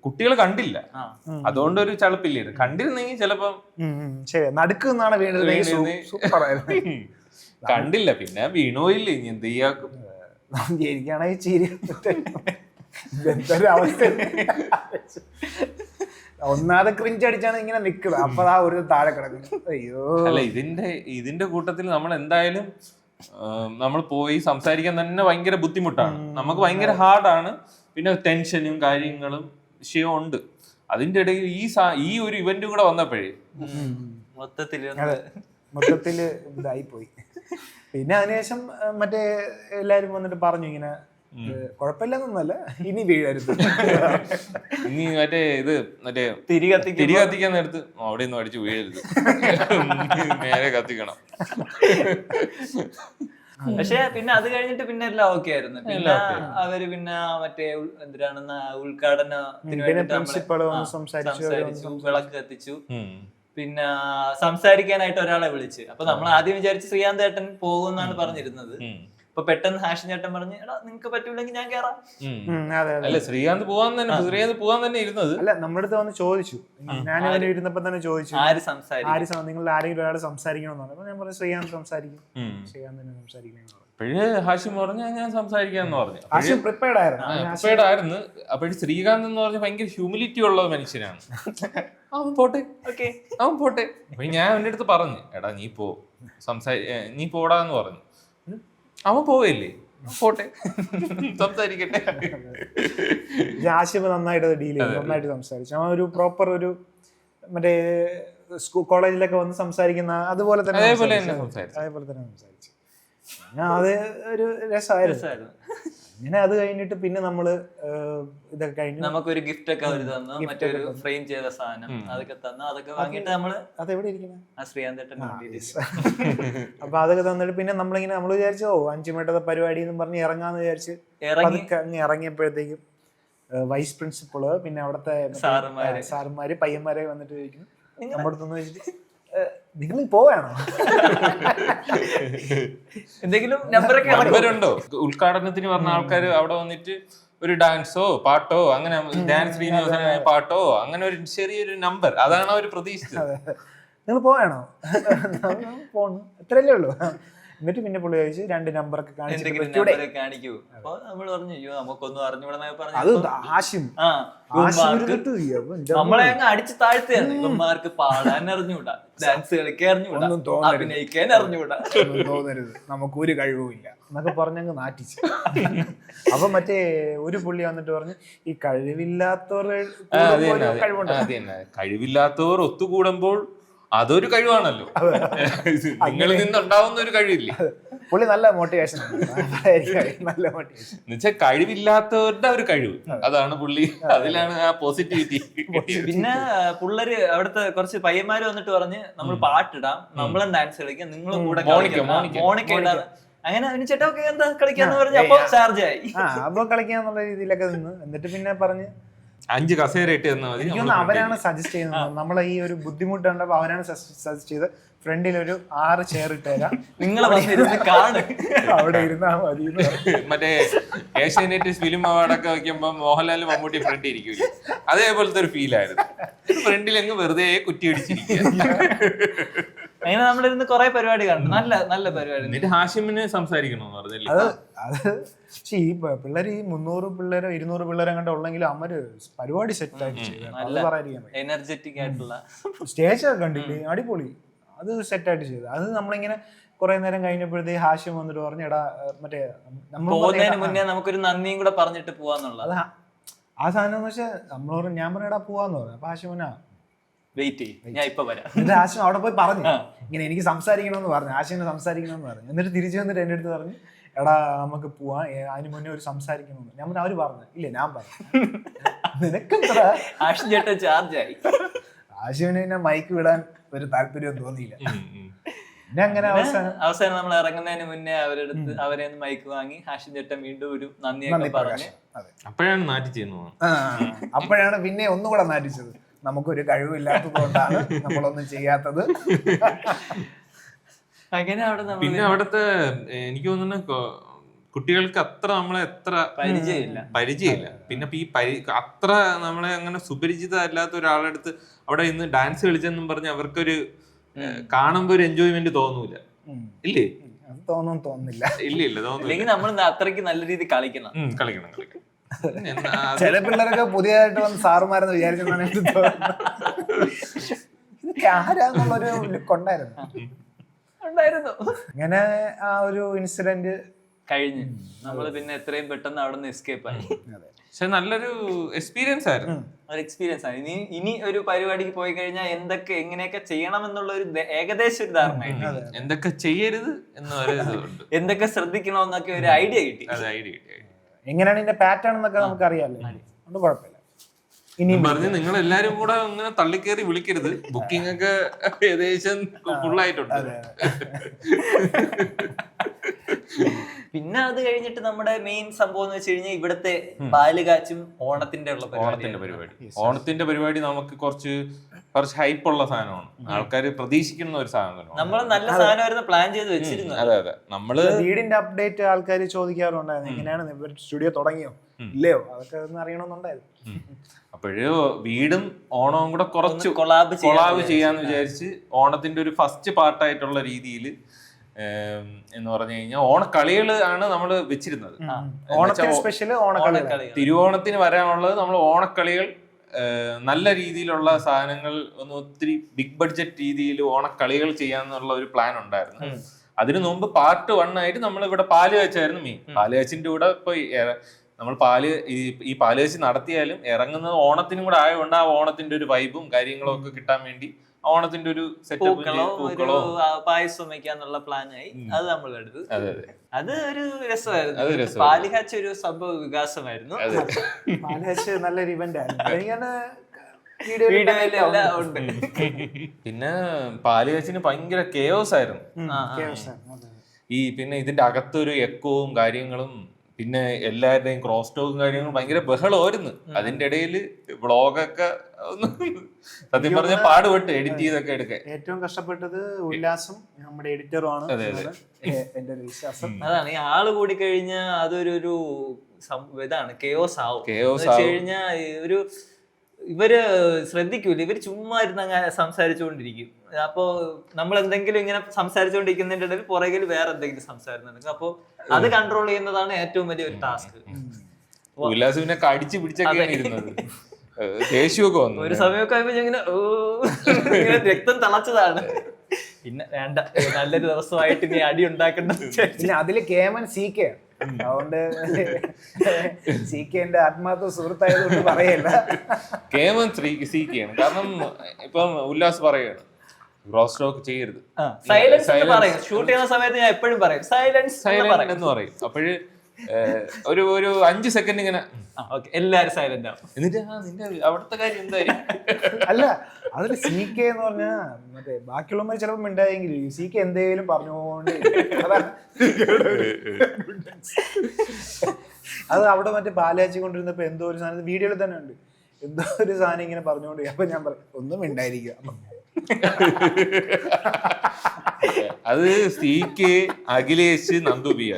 കുട്ടികൾ കണ്ടില്ല, അതുകൊണ്ടൊരു ചളുപ്പില്ലായിരുന്നു. കണ്ടിരുന്നെങ്കിൽ ചിലപ്പോ നടുക്കുന്നാണ് വീണത്, കണ്ടില്ല, പിന്നെ വീണോയില്ലേ, ഇനി എന്ത് ചെയ്യാക്കും. എനിക്കാണെങ്കിൽ ചിരി എന്തൊരു അവസ്ഥ. ഒന്നാമത് ക്രിഞ്ച് അടിച്ചാണ് ഇങ്ങനെ നിക്കുന്നത്, അപ്പൊ ആ ഒരു താഴെ കിടക്കുന്നു. അയ്യോ, അല്ല ഇതിന്റെ കൂട്ടത്തിൽ നമ്മൾ എന്തായാലും നമ്മൾ പോയി സംസാരിക്കാൻ തന്നെ ഭയങ്കര ബുദ്ധിമുട്ടാണ്, നമുക്ക് ഭയങ്കര ഹാർഡാണ്. പിന്നെ ടെൻഷനും കാര്യങ്ങളും വിഷയവും ഉണ്ട്. അതിന്റെ ഇടയിൽ ഈ ഒരു ഇവന്റും കൂടെ വന്നപ്പോഴേ മൊത്തത്തില് ഇതായി പോയി. പിന്നെ അതിനുശേഷം മറ്റേ എല്ലാരും വന്നിട്ട് പറഞ്ഞു ഇങ്ങനെ കുഴപ്പമില്ലെന്നല്ല, ഇനി വീഴരുത്, ഇനി മറ്റേ തിരി കത്തിക്കാൻ നേരത്ത് അവിടെ ഒന്നും അടിച്ചു വീഴരുത്, നേരെ കത്തിക്കണം. പക്ഷെ പിന്നെ അത് കഴിഞ്ഞിട്ട് പിന്നെ എല്ലാം ഓക്കെ ആയിരുന്നു. പിന്നെ അവര് പിന്നെ മറ്റേ എന്തിനാണെന്ന ഉദ്ഘാടനത്തിന് വേണ്ടിട്ട് സംസാരിച്ചു, വിളക്ക് കത്തിച്ചു. പിന്നെ സംസാരിക്കാനായിട്ട് ഒരാളെ വിളിച്ച്. അപ്പൊ നമ്മൾ ആദ്യം വിചാരിച്ച് ശ്രീകാന്ത് ഏട്ടൻ പോകുമെന്നാണ് പറഞ്ഞിരുന്നത്. അപ്പൊ പെട്ടെന്ന് ഹാഷൻ ചേട്ടൻ പറഞ്ഞ് എടാ നിങ്ങക്ക് പറ്റൂലെങ്കിൽ ഞാൻ കേറാം. അല്ല ശ്രീകാന്ത് പോവാൻ തന്നെ ഇരുന്നത്. അല്ല നമ്മുടെ അടുത്ത് വന്ന് ചോദിച്ചു, ഞാൻ അവന് ഇരുന്നപ്പോ തന്നെ ചോദിച്ചു നിങ്ങൾ ആരെങ്കിലും ഒരാൾ സംസാരിക്കണമെന്ന് പറഞ്ഞു. ഞാൻ പറഞ്ഞു ശ്രീകാന്ത് സംസാരിക്കും, ശ്രീകാന്ത് തന്നെ സംസാരിക്കണം. അപ്പോഴേ ഹാഷിം പറഞ്ഞു ഞാൻ സംസാരിക്കാന്ന് പറഞ്ഞു. ഹാഷിം പ്രിപ്പയർഡ് ആയിരുന്നു. അപ്പോഴും ശ്രീകാന്ത് എന്ന് പറഞ്ഞ ഭയങ്കര ഹ്യൂമിലിറ്റി ഉള്ള മനുഷ്യനാണ്. അവൻ പോട്ടെ അപ്പൊ ഞാൻ അവന്റെ അടുത്ത് പറഞ്ഞു എടാ നീ പോടാന്ന് പറഞ്ഞു. അവൻ പോവല്ലേ, പോട്ടെ സംസാരിക്കട്ടെ. ആശിഫ് നന്നായിട്ട് ഡീൽ ചെയ്തു, നന്നായിട്ട് സംസാരിച്ചു. അവൻ ഒരു പ്രോപ്പർ ഒരു മറ്റേ കോളേജിലൊക്കെ വന്ന് സംസാരിക്കുന്ന അതുപോലെ തന്നെ സംസാരിച്ചു. അത് ഒരു രസമായിരുന്നു. അങ്ങനെ അത് കഴിഞ്ഞിട്ട് പിന്നെ നമ്മള് ഇതൊക്കെ കഴിഞ്ഞു. നമുക്കൊരു ഗിഫ്റ്റ് ഒക്കെ അവര് തന്നു, മറ്റൊരു ഫ്രെയിം ചെയ്ത സാധനം അതൊക്കെ തന്നു. അതൊക്കെ വാങ്ങിയിട്ട് നമ്മള് അതെവിടെ ഇരിക്കുന്നത് അപ്പൊ അതൊക്കെ തന്നിട്ട് പിന്നെ നമ്മളിങ്ങനെ നമ്മൾ വിചാരിച്ചു 5 മിനിറ്റത്തെ പരിപാടി എന്ന് പറഞ്ഞ് ഇറങ്ങാന്ന് വിചാരിച്ച് അങ്ങ് ഇറങ്ങിയപ്പോഴത്തേക്കും വൈസ് പ്രിൻസിപ്പള് പിന്നെ അവിടുത്തെ സാറുമാര് പയ്യന്മാരെ വന്നിട്ട് ചോദിക്കുന്നു നമ്മുടെ അടുത്തൊന്ന് വെച്ചിട്ട് നിങ്ങൾ പോവാണോ, എന്തെങ്കിലും നമ്പറുണ്ടോ? ഉദ്ഘാടനത്തിന് പറഞ്ഞ ആൾക്കാർ അവിടെ വന്നിട്ട് ഒരു ഡാൻസോ പാട്ടോ അങ്ങനെ ഡാൻസ് ശ്രീനിവാസൻ പാട്ടോ അങ്ങനെ ഒരു ചെറിയൊരു നമ്പർ അതാണ് അവർ പ്രതീക്ഷിച്ചത്. നിങ്ങൾ പോവാണോ? പോണു, അത്രയല്ലേ ഉള്ളൂ. എന്നിട്ട് പിന്നെ പുള്ളി ചോദിച്ചു 2 നമ്പറൊക്കെ കാണിക്കൂ. അപ്പൊ നമ്മൾ പറഞ്ഞു അയ്യോ നമുക്കൊന്നും അറിഞ്ഞൂടെന്നൊക്കെ നമ്മളെ അങ്ങ് അടിച്ചു താഴ്ത്തുകയാണ്. ഇവന്മാർക്ക് പാടാൻ അറിഞ്ഞൂടാ, ഡാൻസ് കളിക്കാൻ അറിഞ്ഞൂടാ, അഭിനയിക്കാൻ അറിഞ്ഞൂടാ, തോന്നരുത് നമുക്കൊരു കഴിവുമില്ല എന്നൊക്കെ പറഞ്ഞങ്ങ് നാറ്റിച്ചു. അപ്പൊ മറ്റേ ഒരു പുള്ളി വന്നിട്ട് പറഞ്ഞു ഈ കഴിവില്ലാത്തവർ ഒത്തുകൂടുമ്പോൾ അതൊരു കഴിവാണല്ലോ, നിങ്ങളിൽ നിന്നുണ്ടാവുന്ന ഒരു കഴിവില്ലേ. പുള്ളി നല്ല മോട്ടിവേഷൻ, നല്ല മോട്ടിവേഷൻ എന്നുവെച്ചാൽ കഴിവില്ലാത്തവരുടെ ഒരു കഴിവ്, അതാണ് പുള്ളി, അതിലാണ് ആ പോസിറ്റിവിറ്റി. പിന്നെ പിള്ളേര് അവിടുത്തെ കുറച്ച് പയ്യന്മാര് വന്നിട്ട് പറഞ്ഞ് നമ്മൾ പാട്ടിടാം, നമ്മളും ഡാൻസ് കളിക്കാം, നിങ്ങളും കൂടെ മോണിക്ക ഇടാം. അങ്ങനെ അവന് ചേട്ടാ എന്താ കളിക്കാന്ന് പറഞ്ഞ് അപ്പൊ ചാർജ് ആയി. അപ്പൊ കളിക്കാന്നുള്ള രീതിയിലൊക്കെ നിന്ന് എന്നിട്ട് പിന്നെ പറഞ്ഞ് 5 കസേര ഇട്ട് തന്നാൽ മതി. അവരാണ് സജസ്റ്റ് ചെയ്യുന്നത്. നമ്മളെ ഈ ഒരു ബുദ്ധിമുട്ടുണ്ടപ്പോ അവരാണ് സജസ്റ്റ് ചെയ്ത് ഫ്രണ്ടിൽ ഒരു 6 ചെയർ ഇട്ടുതരാം, നിങ്ങളെ അവിടെ ഇരുന്നാ മതി. മറ്റേ ഏഷ്യാനെറ്റ് ഫിലിം അവാർഡൊക്കെ വയ്ക്കുമ്പോ മോഹൻലാൽ മമ്മൂട്ടി ഫ്രണ്ട് ഇരിക്കൂല, അതേപോലത്തെ ഒരു ഫീൽ ആയിരുന്നു. ഫ്രണ്ടിൽ അങ്ങ് വെറുതെ കുറ്റി അടിച്ചിരിക്കുക. അങ്ങനെ നമ്മളിരുന്ന് കുറെ പരിപാടി കണ്ടു, നല്ല നല്ല പരിപാടി. എന്നിട്ട് ഹാഷിമിന് സംസാരിക്കണമെന്ന് പറഞ്ഞില്ലേ? അത് പക്ഷെ ഈ പിള്ളേർ ഈ 300 പിള്ളേരോ 200 പിള്ളേരെ കണ്ട ഉള്ളെങ്കിലും അവര് പരിപാടി സെറ്റ് ആയിട്ട് ചെയ്തു, എനർജറ്റിക് ആയിട്ടുള്ള സ്റ്റേജ് ഒക്കെ കണ്ടില്ലേ, അടിപൊളി. അത് സെറ്റ് ആയിട്ട് ചെയ്തു. അത് നമ്മളിങ്ങനെ കുറെ നേരം കഴിഞ്ഞപ്പോഴത്തേക്ക് ഹാഷ്യം വന്നിട്ട് പറഞ്ഞു എടാ മറ്റേ പോകുന്നതിന് മുന്നേ നമുക്കൊരു നന്ദിയും കൂടെ പറഞ്ഞിട്ട് പോവാന്നുള്ളത്. ആ സാധനം എന്ന് വെച്ചാൽ നമ്മൾ ഞാൻ പറഞ്ഞ പോവാന്ന് പറഞ്ഞു. അപ്പൊ ഹാഷ്യമനാ വെയിറ്റ് ചെയ്യും, ഞാൻ ഇപ്പൊ വരാം. എന്നിട്ട് ആശം അവിടെ പോയി പറഞ്ഞു ഇങ്ങനെ എനിക്ക് സംസാരിക്കണമെന്ന് പറഞ്ഞു, ആശിനെ സംസാരിക്കണമെന്ന് പറഞ്ഞു. എന്നിട്ട് തിരിച്ചു വന്നിട്ട് എൻ്റെ അടുത്ത് പറഞ്ഞു എടാ നമുക്ക് പോവാം, അതിന് മുന്നേ ഒരു സംസാരിക്കണമെന്ന്. ഞാൻ അവര് പറഞ്ഞു ഇല്ല ഞാൻ പറഞ്ഞു നിനക്കെന്താ. ആഷിൻ ചേട്ടൻ ചാർജ് ആയി. ആശിവിന് പിന്നെ മൈക്ക് വിടാൻ ഒരു താല്പര്യം തോന്നിയില്ല. പിന്നെ അങ്ങനെ അവസാനം നമ്മൾ ഇറങ്ങുന്നതിന് മുന്നേ അവരെടുത്ത് അവരെ മൈക്ക് വാങ്ങി ഹാഷിൻ ചേട്ടൻ വീണ്ടും ഒരു നന്ദിയൊക്കെ പറഞ്ഞു. അപ്പോഴാണ് നാട്ടിച്ചത്. അപ്പോഴാണ് പിന്നെ ഒന്നുകൂടെ നാട്ടിച്ചത്, നമുക്കൊരു കഴിവില്ലാത്തത് കൊണ്ടാണ് നമ്മളൊന്നും ചെയ്യാത്തത്. പിന്നെ അവിടുത്തെ എനിക്ക് തോന്നുന്നു കുട്ടികൾക്ക് അത്ര നമ്മളെ എത്ര പരിചയമില്ല. പിന്നെ ഈ അത്ര നമ്മളെ അങ്ങനെ സുപരിചിത അല്ലാത്ത ഒരാളെടുത്ത് അവിടെ ഇന്ന് ഡാൻസ് കളിച്ചെന്നും പറഞ്ഞ് അവർക്കൊരു കാണുമ്പോ ഒരു എൻജോയ്മെന്റ് തോന്നൂല, ഇല്ലേ? തോന്നുന്നില്ല. ഇല്ല തോന്നുന്നില്ല. നമ്മൾ അത്രയ്ക്ക് നല്ല രീതിയിൽ കളിക്കണം. ചില പിള്ളേരൊക്കെ പുതിയതായിട്ട് വന്ന് സാറുമാരെന്ന് വിചാരിച്ചെന്നാണ് എനിക്ക് തോന്നുന്നത്. ഇതൊക്കെ ആരാന്നുള്ളൊരു ലുക്ക് ഉണ്ടായിരുന്നു. അങ്ങനെ ആ ഒരു ഇൻസിഡന്റ് കഴിഞ്ഞ് നമ്മള് പിന്നെ എത്രയും പെട്ടെന്ന് അവിടെ നിന്ന് എസ്കേപ്പ് ആയി. പക്ഷെ നല്ലൊരു എക്സ്പീരിയൻസ് ആയിരുന്നു. എക്സ്പീരിയൻസ് ആണ്. ഇനി ഒരു പരിപാടിക്ക് പോയി കഴിഞ്ഞാൽ എന്തൊക്കെ എങ്ങനെയൊക്കെ ചെയ്യണം എന്നുള്ള ഒരു ഏകദേശം ഒരു ധാരണ, എന്തൊക്കെ ചെയ്യരുത് എന്നൊരു എന്തൊക്കെ ശ്രദ്ധിക്കണമെന്നൊക്കെ ഒരു ഐഡിയ കിട്ടി. എങ്ങനെയാണ് ഇതിന്റെ പാറ്റേൺ എന്നൊക്കെ നമുക്ക് അറിയാമല്ലോ, അതുകൊണ്ട് കുഴപ്പമില്ല. ഇനി പറഞ്ഞ് നിങ്ങൾ എല്ലാരും കൂടെ അങ്ങനെ തള്ളിക്കേറി വിളിക്കരുത്, ബുക്കിംഗ് ഒക്കെ ഏകദേശം ഫുള്ളായിട്ടുണ്ട്. പിന്നെ അത് കഴിഞ്ഞിട്ട് നമ്മുടെ മെയിൻ സംഭവം എന്ന് വെച്ച് കഴിഞ്ഞാൽ ഇവിടുത്തെ പാലുകാച്ചും ഓണത്തിന്റെ പരിപാടി നമുക്ക് കുറച്ച് ഹൈപ്പുള്ള സാധനമാണ്. ആൾക്കാർ പ്രതീക്ഷിക്കുന്ന ഒരു സാധനമാണ്. നമ്മൾ നല്ല സാധനമായിരുന്നു പ്ലാൻ ചെയ്ത് വെച്ചിരുന്നു. അതെ നമ്മള് വീടിന്റെ അപ്ഡേറ്റ് ആൾക്കാർ ചോദിക്കാറുണ്ടായിരുന്നു, എങ്ങനെയാണ് സ്റ്റുഡിയോ തുടങ്ങിയോ ഇല്ലയോ, അതൊക്കെ ഒന്ന് അറിയണമെന്നുണ്ടായിരുന്നു. അപ്പോഴ് വീടും ഓണവും കൂടെ കുറച്ച് കൊളാബ് ചെയ്യാന്ന് വിചാരിച്ച് ഓണത്തിന്റെ ഒരു ഫസ്റ്റ് പാർട്ടായിട്ടുള്ള രീതിയിൽ എന്ന് പറഞ്ഞു കഴിഞ്ഞാൽ ഓണക്കളികൾ ആണ് നമ്മൾ വെച്ചിരുന്നത്. തിരുവോണത്തിന് വരാനുള്ളത് നമ്മൾ ഓണക്കളികൾ, നല്ല രീതിയിലുള്ള സാധനങ്ങൾ, ഒന്ന് ഒത്തിരി ബിഗ് ബഡ്ജറ്റ് രീതിയിൽ ഓണക്കളികൾ ചെയ്യാന്നുള്ള ഒരു പ്ലാൻ ഉണ്ടായിരുന്നു. അതിനു മുമ്പ് പാർട്ട് 1 ആയിട്ട് നമ്മൾ ഇവിടെ പാല് കാച്ചായിരുന്നു മെയിൻ. പാല് കാച്ചിന്റെ കൂടെ ഇപ്പൊ നമ്മൾ ഈ പാല് കാച്ചി നടത്തിയാലും ഇറങ്ങുന്നത് ഓണത്തിനും കൂടെ ആയതുകൊണ്ട് ആ ഓണത്തിന്റെ ഒരു വൈബും കാര്യങ്ങളും ഒക്കെ കിട്ടാൻ വേണ്ടി ഓണത്തിന്റെ ഒരു പൂക്കളോ പായസം വെക്കാന്നുള്ള പ്ലാനായി അത് നമ്മൾ എടുത്തു. അത് ഒരു രസമായിരുന്നു. പാലുകാച്ച് ഒരു സംഭവ വികാസമായിരുന്നു. പാലുകാച്ച് നല്ലൊരു ഇവന്റ് ആയിരുന്നു. പിന്നെ പാലുകാച്ചിന് ഭയങ്കര കേയോസ് ആയിരുന്നു. പിന്നെ ഇതിന്റെ അകത്തൊരു എക്കോവും കാര്യങ്ങളും, പിന്നെ എല്ലാവരുടെയും ക്രോസ് ടോക്കും കാര്യങ്ങളും ഭയങ്കര ബഹളമായിരുന്നു. അതിന്റെ ഇടയിൽ വ്ളോഗൊക്കെ സത്യം പറഞ്ഞ പാടുപെട്ട് എഡിറ്റ് ചെയ്തൊക്കെ എടുക്കാൻ. ഏറ്റവും കഷ്ടപ്പെട്ടത് ഉല്ലാസും നമ്മുടെ എഡിറ്ററുമാണ് എന്റെ ഒരു വിശ്വാസം. അതാണ്, ഈ ആള് കൂടി കഴിഞ്ഞാൽ അതൊരു ഇതാണ്, കേയോസ് ആവും. കഴിഞ്ഞാൽ ഒരു ഇവര് ശ്രദ്ധിക്കൂല, ഇവര് ചുമ്മാ ഇരുന്ന് അങ്ങനെ സംസാരിച്ചുകൊണ്ടിരിക്കും. അപ്പോ നമ്മൾ എന്തെങ്കിലും ഇങ്ങനെ സംസാരിച്ചുകൊണ്ടിരിക്കുന്നതിന്റെ ഇടയിൽ പുറകിൽ വേറെ എന്തെങ്കിലും സംസാരം നടക്കും. അപ്പൊ അത് കൺട്രോൾ ചെയ്യുന്നതാണ് ഏറ്റവും വലിയ ഒരു ടാസ്ക്. ഉല്ലാസിനെ കടിച്ചു പിടിച്ചൊക്കെയാണ് ഇരുന്നത്. ദേഷ്യമൊക്കെ വന്നു. ഒരു സമയമൊക്കെ ആയപ്പോ ഇങ്ങനെ രക്തം തിളച്ചതാണ്. പിന്നെ വേണ്ട, നല്ലൊരു ദിവസമായിട്ട് ഇനി അടി ഉണ്ടാക്കണ്ട. പിന്നെ അതില് കേമൻ CK, അതുകൊണ്ട് CK എന്റെ ആത്മാർത്ഥ സുഹൃത്തായതുകൊണ്ട് പറയല്ല. കേമൻ CK ആണ്. കാരണം ഇപ്പം ഉല്ലാസ് പറയാണ് ക്രോസ് ടോക്ക് ചെയ്യരുത്, സൈലൻസ് ഷൂട്ട് ചെയ്യുന്ന സമയത്ത് ഞാൻ എപ്പോഴും പറയും സൈലൻസ് എന്ന് പറയും. അപ്പോഴ് ഒരു 5 സെക്കൻഡ് ഇങ്ങനെ എല്ലാരും സൈലന്റ് ആവും. എന്നിട്ട് നിന്റെ അവിടുത്തെ കാര്യം എന്തായാലും അല്ല, അതിൽ CK എന്ന് പറഞ്ഞാ മറ്റേ ബാക്കിയുള്ളവർ ചിലപ്പോൾ മിണ്ടായെങ്കിലും CK എന്തെങ്കിലും പറഞ്ഞുകൊണ്ട് അത് അവിടെ മറ്റേ പാലാച്ചി കൊണ്ടിരുന്നപ്പോ എന്തോ ഒരു സാധനം വീഡിയോയിൽ തന്നെ ഉണ്ട്, എന്തോ ഒരു സാധനം ഇങ്ങനെ പറഞ്ഞുകൊണ്ട്. അപ്പൊ ഞാൻ പറയും ഒന്നും മിണ്ടായിരിക്കുക. അത് CK, അഖിലേഷ്, നന്ദുബിയ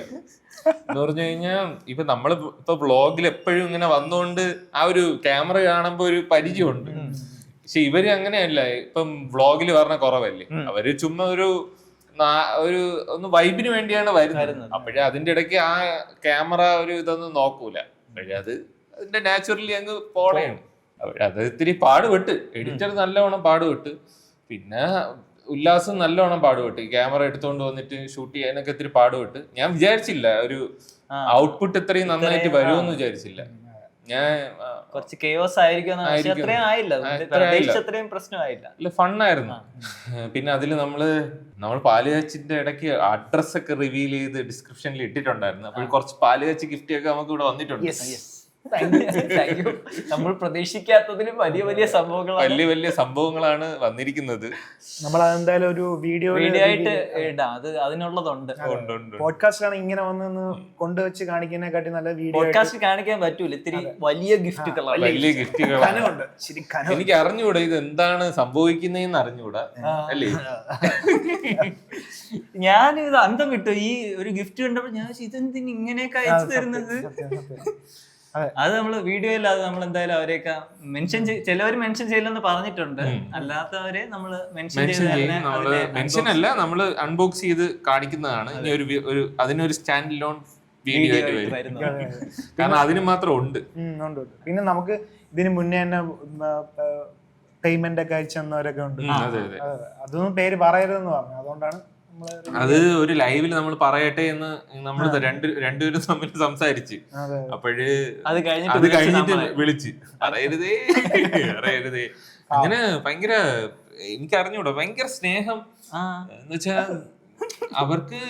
എന്ന് പറഞ്ഞു കഴിഞ്ഞാൽ ഇപ്പൊ നമ്മള് ഇപ്പൊ വ്ളോഗിൽ എപ്പോഴും ഇങ്ങനെ വന്നോണ്ട് ആ ഒരു ക്യാമറ കാണുമ്പോ ഒരു പരിചയമുണ്ട്. പക്ഷെ ഇവര് അങ്ങനെയല്ല, ഇപ്പം വ്ളോഗിൽ പറഞ്ഞ കുറവല്ലേ, അവര് ചുമ്മാ ഒരു ഒന്ന് വൈബിന് വേണ്ടിയാണ് വരുന്നത്. അപ്പോഴേ അതിന്റെ ഇടയ്ക്ക് ആ ക്യാമറ ഒരു ഇതൊന്നും നോക്കൂല. അപ്പോഴേ അതിന്റെ നാച്ചുറലി അങ്ങ് പോളയാണ്. അത് ഇത്തിരി പാടുപെട്ട്, എഡിറ്റർ നല്ലവണ്ണം പാടുപെട്ട്, പിന്നെ ഉല്ലാസം നല്ലോണം പാടുപെട്ട്, ക്യാമറ എടുത്തോണ്ട് വന്നിട്ട് ഷൂട്ട് ചെയ്യാനൊക്കെ ഇത്തിരി പാടുപെട്ട്. ഞാൻ വിചാരിച്ചില്ല ഒരു ഔട്ട്പുട്ട് ഇത്രയും നന്നായിട്ട് വരുമെന്ന് വിചാരിച്ചില്ല. ഞാൻ കുറച്ച് കേയോസ് ആയിരിക്കും, പ്രശ്നമായില്ല, ഫണ്ണായിരുന്നു. പിന്നെ അതില് നമ്മൾ പാലുകാച്ചിന്റെ ഇടയ്ക്ക് അഡ്രസ് ഒക്കെ റിവീൽ ചെയ്ത് ഡിസ്ക്രിപ്ഷനിൽ ഇട്ടിട്ടുണ്ടായിരുന്നു. അപ്പോൾ കുറച്ച് പാലുകാച്ചി ഗിഫ്റ്റ് ഒക്കെ നമുക്ക് ഇവിടെ വന്നിട്ടുണ്ട്. നമ്മൾ പ്രതീക്ഷിക്കാത്തതിലും വലിയ സംഭവങ്ങളാണ് വന്നിരിക്കുന്നത്. നമ്മൾ അതെന്തായാലും ഒരു വീഡിയോ ആയിട്ട് ഇടാം, അത് അതിനുള്ളതുണ്ട്. പോഡ്കാസ്റ്റിലാണ് ഇങ്ങനെ വന്ന് കൊണ്ടുവച്ച് കാണിക്കുന്നതിനെക്കാട്ടി നല്ല വീഡിയോ പോഡ്കാസ്റ്റ് കാണിക്കാൻ പറ്റൂല, ഇത്തിരി വലിയ ഗിഫ്റ്റുകളാണ്. എനിക്ക് അറിഞ്ഞൂടാ ഇത് എന്താണ് സംഭവിക്കുന്നതെന്ന് അറിഞ്ഞൂടാ അല്ലേ. ഞാൻ ഇത് അന്തം വിട്ടു, ഈ ഒരു ഗിഫ്റ്റ് കണ്ടപ്പോൾ ഞാൻ ഇതെന്തിന് ഇങ്ങനെയൊക്കെ അയച്ചു തരുന്നത്. അത് നമ്മള് വീഡിയോയിൽ അത് നമ്മൾ എന്തായാലും അവരെയൊക്കെ ചിലവര് മെൻഷൻ ചെയ്യില്ലെന്ന് പറഞ്ഞിട്ടുണ്ട്, അല്ലാത്തവരെ നമ്മള് മെൻഷൻ അല്ല, നമ്മള് അൺബോക്സ് ചെയ്ത് കാണിക്കുന്നതാണ്. ഇനി അതിനൊരു സ്റ്റാൻഡ് ലോൺ വീഡിയോ ആയിട്ട് വരും, കാരണം അതിന് മാത്രം ഉണ്ട്. പിന്നെ നമുക്ക് ഇതിന് മുന്നേ തന്നെ പേയ്മെന്റ് ഒക്കെ അയച്ചു തന്നവരൊക്കെ ഉണ്ട്. അതൊന്നും പേര് പറയരുതെന്ന് പറഞ്ഞു, അതുകൊണ്ടാണ് അത് ഒരു ലൈവിൽ നമ്മൾ പറയട്ടെ എന്ന് നമ്മൾ രണ്ടുപേരും തമ്മിൽ സംസാരിച്ച്. അപ്പോഴ് അത് കഴിഞ്ഞിട്ട് വിളിച്ച് പറയരുതേ. അങ്ങനെ ഭയങ്കര എനിക്ക് അറിഞ്ഞൂടാ, ഭയങ്കര സ്നേഹം എന്ന് വെച്ചാ അവർക്ക്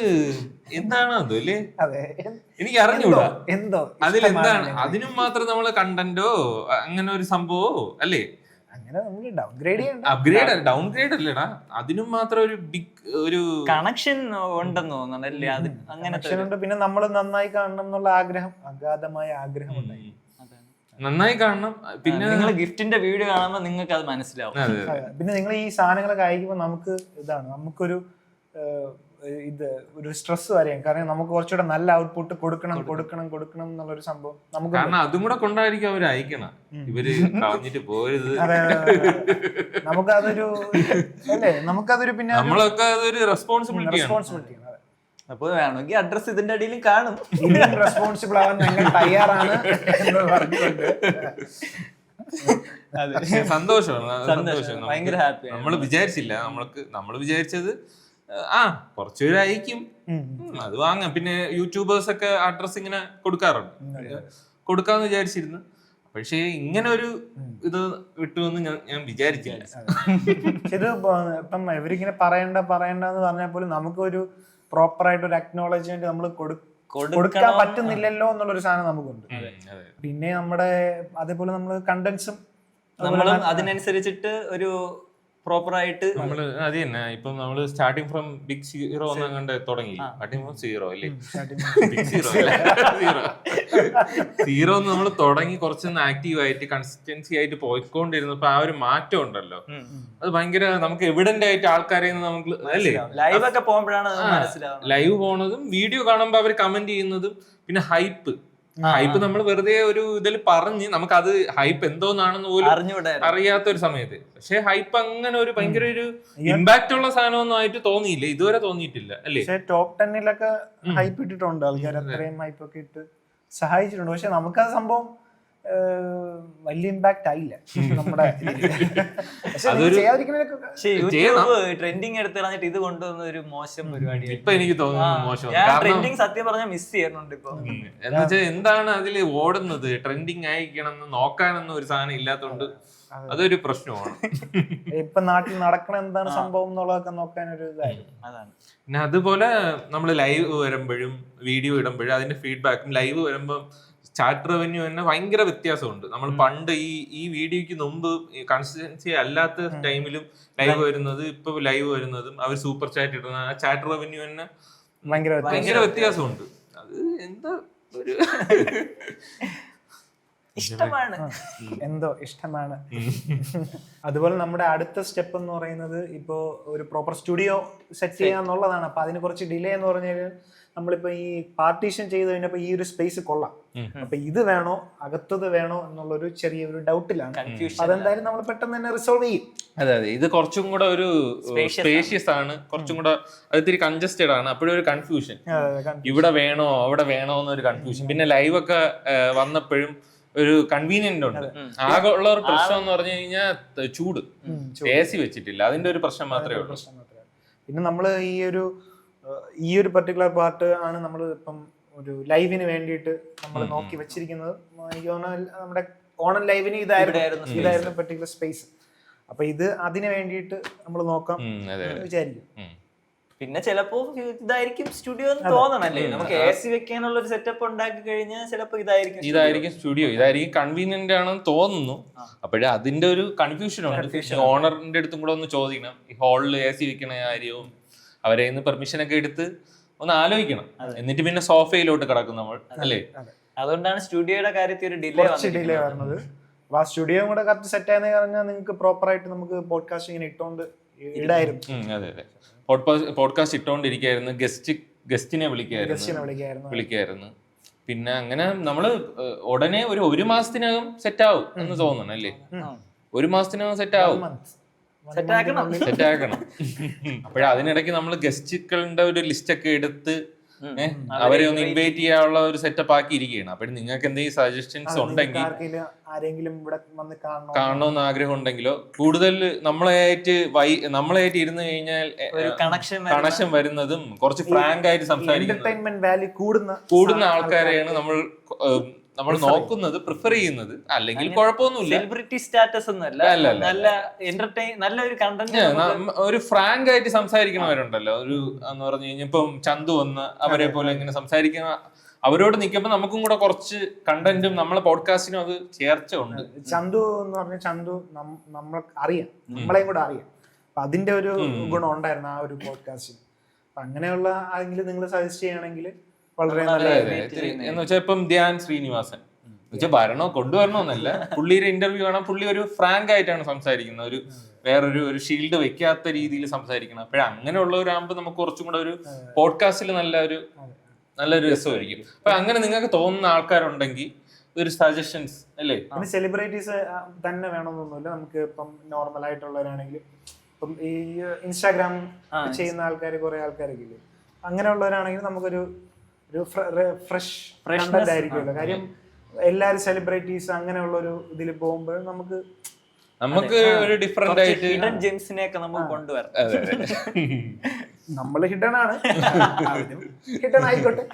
എന്താണോ അതോ അല്ലേ, എനിക്ക് അറിഞ്ഞൂടാ അതിലെന്താണ്. അതിനും മാത്രം നമ്മള് കണ്ടന്റോ അങ്ങനെ ഒരു സംഭവോ അല്ലേ, അങ്ങനെ നമ്മൾ ഡൗൺഗ്രേഡ് ചെയ്യണ്ട. അപ്ഗ്രേഡ് ഡൗൺഗ്രേഡ് അല്ലേടാ, അതിനും മാത്രം ഒരു ബിഗ് ഒരു കണക്ഷൻ ഉണ്ടെന്ന് തോന്നുന്നു അല്ലേ? അത് അങ്ങനത്തെ ഉണ്ട്. പിന്നെ നമ്മൾ നന്നായി കാണണം എന്നുള്ള ആഗ്രഹം, അഗാധമായ ആഗ്രഹം ഉണ്ടായി. നന്നായി കാണണം. പിന്നെ നിങ്ങൾ ഗിഫ്റ്റിന്റെ വീഡിയോ കാണുമ്പോൾ നിങ്ങൾക്ക് അത് മനസ്സിലാവും. പിന്നെ നിങ്ങൾ ഈ സാധനങ്ങളൊക്കെ അയക്കുമ്പോൾ നമുക്ക് ഇതാണ്, നമുക്കൊരു ഇത് ഒരു സ്ട്രെസ് വരെയും. കാരണം നമുക്ക് കുറച്ചുകൂടെ നല്ല ഔട്ട്പുട്ട് കൊടുക്കണം എന്നുള്ളൊരു സംഭവം നമുക്ക്. കാരണം അതും കൂടെ കൊണ്ടായിരിക്കും അവര് അയക്കണം, ഇവര് കളഞ്ഞിട്ട് പോരുത്. നമുക്കതൊരു അല്ലേ, നമുക്കതൊരു പിന്നെ നമ്മളൊക്കെ അതൊരു റെസ്പോൺസിബിലിറ്റിയാണ്. അപ്പൊ വേണമെങ്കിൽ അഡ്രസ് ഇതിന്റെ അടിയിലും കാണും. റെസ്പോൺസിബിൾ ആവാൻ ഞങ്ങൾ തയ്യാറാണ് എന്ന് പറഞ്ഞുകൊണ്ട് സന്തോഷമാണ്. ഭയങ്കര ഹാപ്പി. നമ്മള് വിചാരിച്ചില്ല, നമ്മള് വിചാരിച്ചത് കുറച്ചുപേര് അയക്കും, അത് വാങ്ങാം. പിന്നെ യൂട്യൂബേഴ്സ് ഒക്കെ അഡ്രസ് ഇങ്ങനെ കൊടുക്കാന്ന് വിചാരിച്ചിരുന്നു. പക്ഷേ ഇങ്ങനെ ഒരു ഇത് വിട്ടുവെന്ന് ഞാൻ വിചാരിച്ചില്ല. ഇത് ഇപ്പം ഇവരിങ്ങനെ പറയണ്ടെന്ന് പറഞ്ഞാൽ പോലും നമുക്കൊരു പ്രോപ്പർ ആയിട്ട് ഒരു അക്നോളജ്മെന്റ് നമ്മൾ കൊടുക്കാൻ പറ്റുന്നില്ലല്ലോ എന്നുള്ളൊരു സാധനം നമുക്കുണ്ട്. പിന്നെ നമ്മുടെ അതേപോലെ നമ്മൾ കണ്ടന്റ്സും അതിനനുസരിച്ചിട്ട് ഒരു പ്രോപ്പർ ആയിട്ട് നമ്മള് അത് തന്നെ. ഇപ്പൊ നമ്മള് സ്റ്റാർട്ടിങ് ഫ്രം ബിഗ് സീറോ കണ്ട് തുടങ്ങി. സ്റ്റാർട്ടിങ് ഫ്രം സീറോ അല്ലേ, ബിഗ് സീറോ നമ്മൾ തുടങ്ങി കുറച്ചൊന്ന് ആക്റ്റീവ് ആയിട്ട് കൺസിസ്റ്റൻസി ആയിട്ട് പോയിക്കൊണ്ടിരുന്നപ്പോ ആ ഒരു മാറ്റം ഉണ്ടല്ലോ, അത് ഭയങ്കര നമുക്ക് എവിഡന്റ് ആയിട്ട് ആൾക്കാരെ നമുക്ക് അല്ലേ, ലൈവ് ഒക്കെ പോകുമ്പോഴാണ് മനസ്സിലാവുന്നത്. ലൈവ് പോണതും വീഡിയോ കാണുമ്പോ അവർ കമന്റ് ചെയ്യുന്നതും പിന്നെ ഹൈപ്പ് നമ്മൾ വെറുതെ ഒരു ഇതിൽ പറഞ്ഞ് നമുക്കത് ഹൈപ്പ് എന്തോന്നാണെന്ന് പോലും അറിയാത്തൊരു സമയത്ത്. പക്ഷെ ഹൈപ്പ് അങ്ങനെ ഒരു ഭയങ്കര ഒരു ഇമ്പാക്ട് ഉള്ള സാധനമൊന്നും ആയിട്ട് തോന്നിയില്ല, ഇതുവരെ തോന്നിയിട്ടില്ല അല്ലേ. ടോപ്പ് 10 ഹൈപ്പ് ഇട്ടിട്ടുണ്ട് ആൾക്കാർ, അത്രയും ഹൈപ്പ് ഒക്കെ ഇട്ട് സഹായിച്ചിട്ടുണ്ട്. പക്ഷെ നമുക്കത് സംഭവം വലിയ ഇമ്പാക്ട് ആയില്ല നമ്മുടെ. ട്രെൻഡിങ് എടുത്ത് കളഞ്ഞിട്ട് ഇത് കൊണ്ടുവന്ന ഒരു മോശം പരിപാടി ഇപ്പൊ എനിക്ക് തോന്നുന്നു മോശം. ട്രെൻഡിങ് സത്യം പറഞ്ഞാൽ മിസ് ചെയ്യുന്നുണ്ട് ഇപ്പൊ. എന്നുവെച്ചാൽ എന്താണ് അതിൽ ഓടുന്നത്, ട്രെൻഡിങ് ആയിക്കണമെന്ന് നോക്കാനൊന്നും ഒരു സാധനം ഇല്ലാത്തതുകൊണ്ട് അതൊരു പ്രശ്നമാണ്. ഇപ്പൊ നാട്ടിൽ നടക്കണ എന്താണ് സംഭവം എന്നുള്ളതൊക്കെ നോക്കാൻ ഒരു ഇതായിരുന്നു. അതാണ്. പിന്നെ അതുപോലെ നമ്മൾ ലൈവ് വരുമ്പോഴും വീഡിയോ ഇടുമ്പോഴും അതിന്റെ ഫീഡ്ബാക്കും ലൈവ് വരുമ്പോൾ ചാറ്റ് റവന്യൂ തന്നെ ഭയങ്കര വ്യത്യാസമുണ്ട്. നമ്മൾ പണ്ട് ഈ വീഡിയോക്ക് മുമ്പ് കൺസിസ്റ്റൻസി അല്ലാത്ത ടൈമിലും ലൈവ് വരുന്നത് ഇപ്പൊ ലൈവ് വരുന്നതും അവർ സൂപ്പർ ചാറ്റ് ഇടുന്ന ആ ചാറ്റ് റവന്യൂ തന്നെ ഭയങ്കര വ്യത്യാസമുണ്ട്. അത് എന്താ ഒരു ഇഷ്ടമാണ്, എന്തോ ഇഷ്ടമാണ്. അതുപോലെ നമ്മുടെ അടുത്ത സ്റ്റെപ്പ് എന്ന് പറയുന്നത് ഇപ്പോ ഒരു പ്രോപ്പർ സ്റ്റുഡിയോ സെറ്റ് ചെയ്യാന്നുള്ളതാണ്. അപ്പൊ അതിന് കുറച്ച് ഡിലേ എന്ന് പറഞ്ഞാൽ നമ്മളിപ്പോ ഈ പാർട്ടീഷൻ ചെയ്ത് കഴിഞ്ഞപ്പോ ഈ ഒരു സ്പേസ് കൊള്ളാം, അപ്പൊ ഇത് വേണോ അകത്തത് വേണോ എന്നുള്ളൊരു ചെറിയൊരു ഡൗട്ടിലാണ്. അതെന്തായാലും നമ്മൾ പെട്ടെന്ന് തന്നെ റിസോൾവ് ചെയ്യും. അതെ, ഇത് കുറച്ചും കൂടെ ഒരു സ്പേഷ്യസ് ആണ്, കുറച്ചും കൂടെ അത് ഇത്തിരി കൺജസ്റ്റഡ് ആണ്. അപ്പോഴും ഒരു കൺഫ്യൂഷൻ, ഇവിടെ വേണോ അവിടെ വേണോ എന്നൊരു കൺഫ്യൂഷൻ. പിന്നെ ലൈവ് ഒക്കെ വന്നപ്പോഴും ഒരു കൺവീനിയന്റ് ഉണ്ട്. ആകെ ഉള്ള ഒരു പ്രശ്നം എന്ന് പറഞ്ഞു കഴിഞ്ഞാൽ ചൂട്, AC വെച്ചിട്ടില്ല, അതിന്റെ ഒരു പ്രശ്നം മാത്രമേ ഉള്ളൂ. പിന്നെ നമ്മൾ ഈ ഒരു പെർട്ടിക്കുലർ പാർട്ട് ആണ് നമ്മൾ ഇപ്പം ഒരു ലൈവിന് വേണ്ടിയിട്ട് നമ്മൾ നോക്കി വെച്ചിരിക്കുന്നത്. എനിക്ക് തോന്നുന്നു നമ്മുടെ ഓണം ലൈവിന് ഇതായിരുന്നു പെർട്ടിക്കുലർ സ്പേസ്. അപ്പൊ ഇത് അതിന് വേണ്ടിയിട്ട് നമ്മൾ നോക്കാം വിചാരിക്കും. പിന്നെ ചിലപ്പോ ഇതായിരിക്കും സ്റ്റുഡിയോ എന്ന് തോന്നണല്ലേ, നമുക്ക് AC വെക്കാനുള്ള ഒരു സെറ്റപ്പ് ഉണ്ടാക്കി കഴിഞ്ഞാൽ ചിലപ്പോ ഇതായിരിക്കും സ്റ്റുഡിയോ, ഇതായിരിക്കും കൺവീനിയന്റ് ആണെന്ന് തോന്നുന്നു. അപ്പോഴേ അതിന്റെ ഒരു കൺഫ്യൂഷൻ ഉണ്ട്. ഓണറിന്റെ അടുത്തും കൂടെ ഒന്ന് ചോദിക്കണം, ഈ ഹാളിൽ AC വെക്കണ കാര്യവും അവരെ പെർമിഷൻ ഒക്കെ എടുത്ത് ഒന്ന് ആലോചിക്കണം. എന്നിട്ട് പിന്നെ സോഫയിലോട്ട് കിടക്കും നമ്മൾ അല്ലേ. അതുകൊണ്ടാണ് സ്റ്റുഡിയോയുടെ കാര്യത്തിൽ ഒരു ഡിലേ വരുന്നത്. അപ്പൊ ആ സ്റ്റുഡിയോ കൂടെ കറക്റ്റ് സെറ്റ് ആയെന്ന് പറഞ്ഞാൽ നിങ്ങൾക്ക് പ്രോപ്പർ ആയിട്ട് നമുക്ക് പോഡ്കാസ്റ്റ് ഇങ്ങനെ ഇട്ടോണ്ട് ഇടായിരുന്നു. അതെ, പോഡ്കാസ്റ്റ് ഇട്ടോണ്ടിരിക്കായിരുന്നു, ഗസ്റ്റിനെ വിളിക്കായിരുന്നു. പിന്നെ അങ്ങനെ നമ്മള് ഉടനെ ഒരു മാസത്തിനകം സെറ്റ് ആവും എന്ന് തോന്നണം അല്ലേ. 1 മാസത്തിനകം സെറ്റ് ആവും, സെറ്റ് ആക്കണം. അപ്പോഴ അതിനിടയ്ക്ക് നമ്മൾ ഗസ്റ്റുകളുടെ ഒരു ലിസ്റ്റ് ഒക്കെ എടുത്ത് അവരെ ഒന്ന് ഇൻവൈറ്റ് ചെയ്യാനുള്ള ഒരു സെറ്റപ്പ് ആക്കി ഇരിക്കുകയാണ്. അപ്പോഴും നിങ്ങൾക്ക് എന്തെങ്കിലും സജഷൻസ് ഉണ്ടെങ്കിൽ, കാണണമെന്ന് ആഗ്രഹം ഉണ്ടെങ്കിലോ, കൂടുതൽ നമ്മളായിട്ട് ഇരുന്ന് കഴിഞ്ഞാൽ കണക്ഷൻ വരുന്നതും കുറച്ച് ഫ്രാങ്ക് ആയിട്ട് സംസാരിക്കുന്നത് കൂടുന്ന ആൾക്കാരെയാണ് നമ്മൾ നോക്കുന്നത്, പ്രിഫർ ചെയ്യുന്നത്. അല്ലെങ്കിൽ കുഴപ്പമൊന്നുമില്ല, സെലിബ്രിറ്റി സ്റ്റാറ്റസ് ഒന്നുമല്ല, നല്ല ഒരു കണ്ടന്റ്, ഒരു ഫ്രാങ്ക് ആയിട്ട് സംസാരിക്കണവരുണ്ടല്ലോ. ഒരു എന്ന് പറഞ്ഞു കഴിഞ്ഞാൽ ഇപ്പം ചന്തു വന്ന് അവരെ പോലെ ഇങ്ങനെ സംസാരിക്കുന്ന അവരോട് നിൽക്കുമ്പോൾ നമുക്കും കൂടെ കുറച്ച് കണ്ടന്റും നമ്മളെ പോഡ്കാസ്റ്റിനും അത് ചേർച്ച ഉണ്ട്. ചന്തു എന്ന് പറഞ്ഞ ചന്തു നമ്മൾ അറിയാം, നമ്മളെയും കൂടെ അറിയാം. അപ്പൊ അതിന്റെ ഒരു ഗുണം ഉണ്ടായിരുന്നു ആ ഒരു പോഡ്കാസ്റ്റിൽ. അപ്പൊ അങ്ങനെയുള്ള ആരെങ്കിലും നിങ്ങൾ സജസ്റ്റ് ചെയ്യുകയാണെങ്കിൽ വളരെ നല്ല. എന്ന് വെച്ചാൽ ഇപ്പം ധ്യാൻ ശ്രീനിവാസൻ വരണോ കൊണ്ടുവരണോന്നല്ല, പുള്ളിയുടെ ഇന്റർവ്യൂ കാണാൻ പുള്ളി ഒരു ഫ്രാങ്ക് ആയിട്ടാണ് സംസാരിക്കുന്നത്, ഒരു വേറൊരു ഷീൽഡ് വെക്കാത്ത രീതിയിൽ സംസാരിക്കണം. അങ്ങനെയുള്ളവരാകുമ്പോൾ നമുക്ക് കുറച്ചും കൂടെ ഒരു പോഡ്കാസ്റ്റിൽ നല്ലൊരു രസമായിരിക്കും. അപ്പൊ അങ്ങനെ നിങ്ങൾക്ക് തോന്നുന്ന ആൾക്കാരുണ്ടെങ്കിൽ ഒരു സജഷൻസ് അല്ലേ. പിന്നെ സെലിബ്രിറ്റീസ് തന്നെ വേണമെന്നൊന്നുമില്ല, നമുക്ക് ഇപ്പം നോർമൽ ആയിട്ടുള്ളവരാണെങ്കിൽ ഇപ്പം ഈ ഇൻസ്റ്റാഗ്രാം ചെയ്യുന്ന ആൾക്കാർ കുറെ ആൾക്കാരൊക്കെ ഇല്ലേ, അങ്ങനെയുള്ളവരാണെങ്കിൽ നമുക്കൊരു ഫ്രഷ് കണ്ടന്റ് ആയിരിക്കുമല്ലോ. കാര്യം എല്ലാരും സെലിബ്രിറ്റീസ് അങ്ങനെയുള്ള ഒരു ഇതിൽ പോകുമ്പോൾ നമുക്ക് ഒരു ഡിഫറെന്റ് ആയിട്ട് ഹിഡൻ ജെംസിനെയൊക്കെ നമുക്ക് കൊണ്ടുവരാം. നമ്മള് ഹിഡൻ ആണ്, ഹിഡൻ ആയിക്കോട്ടെ.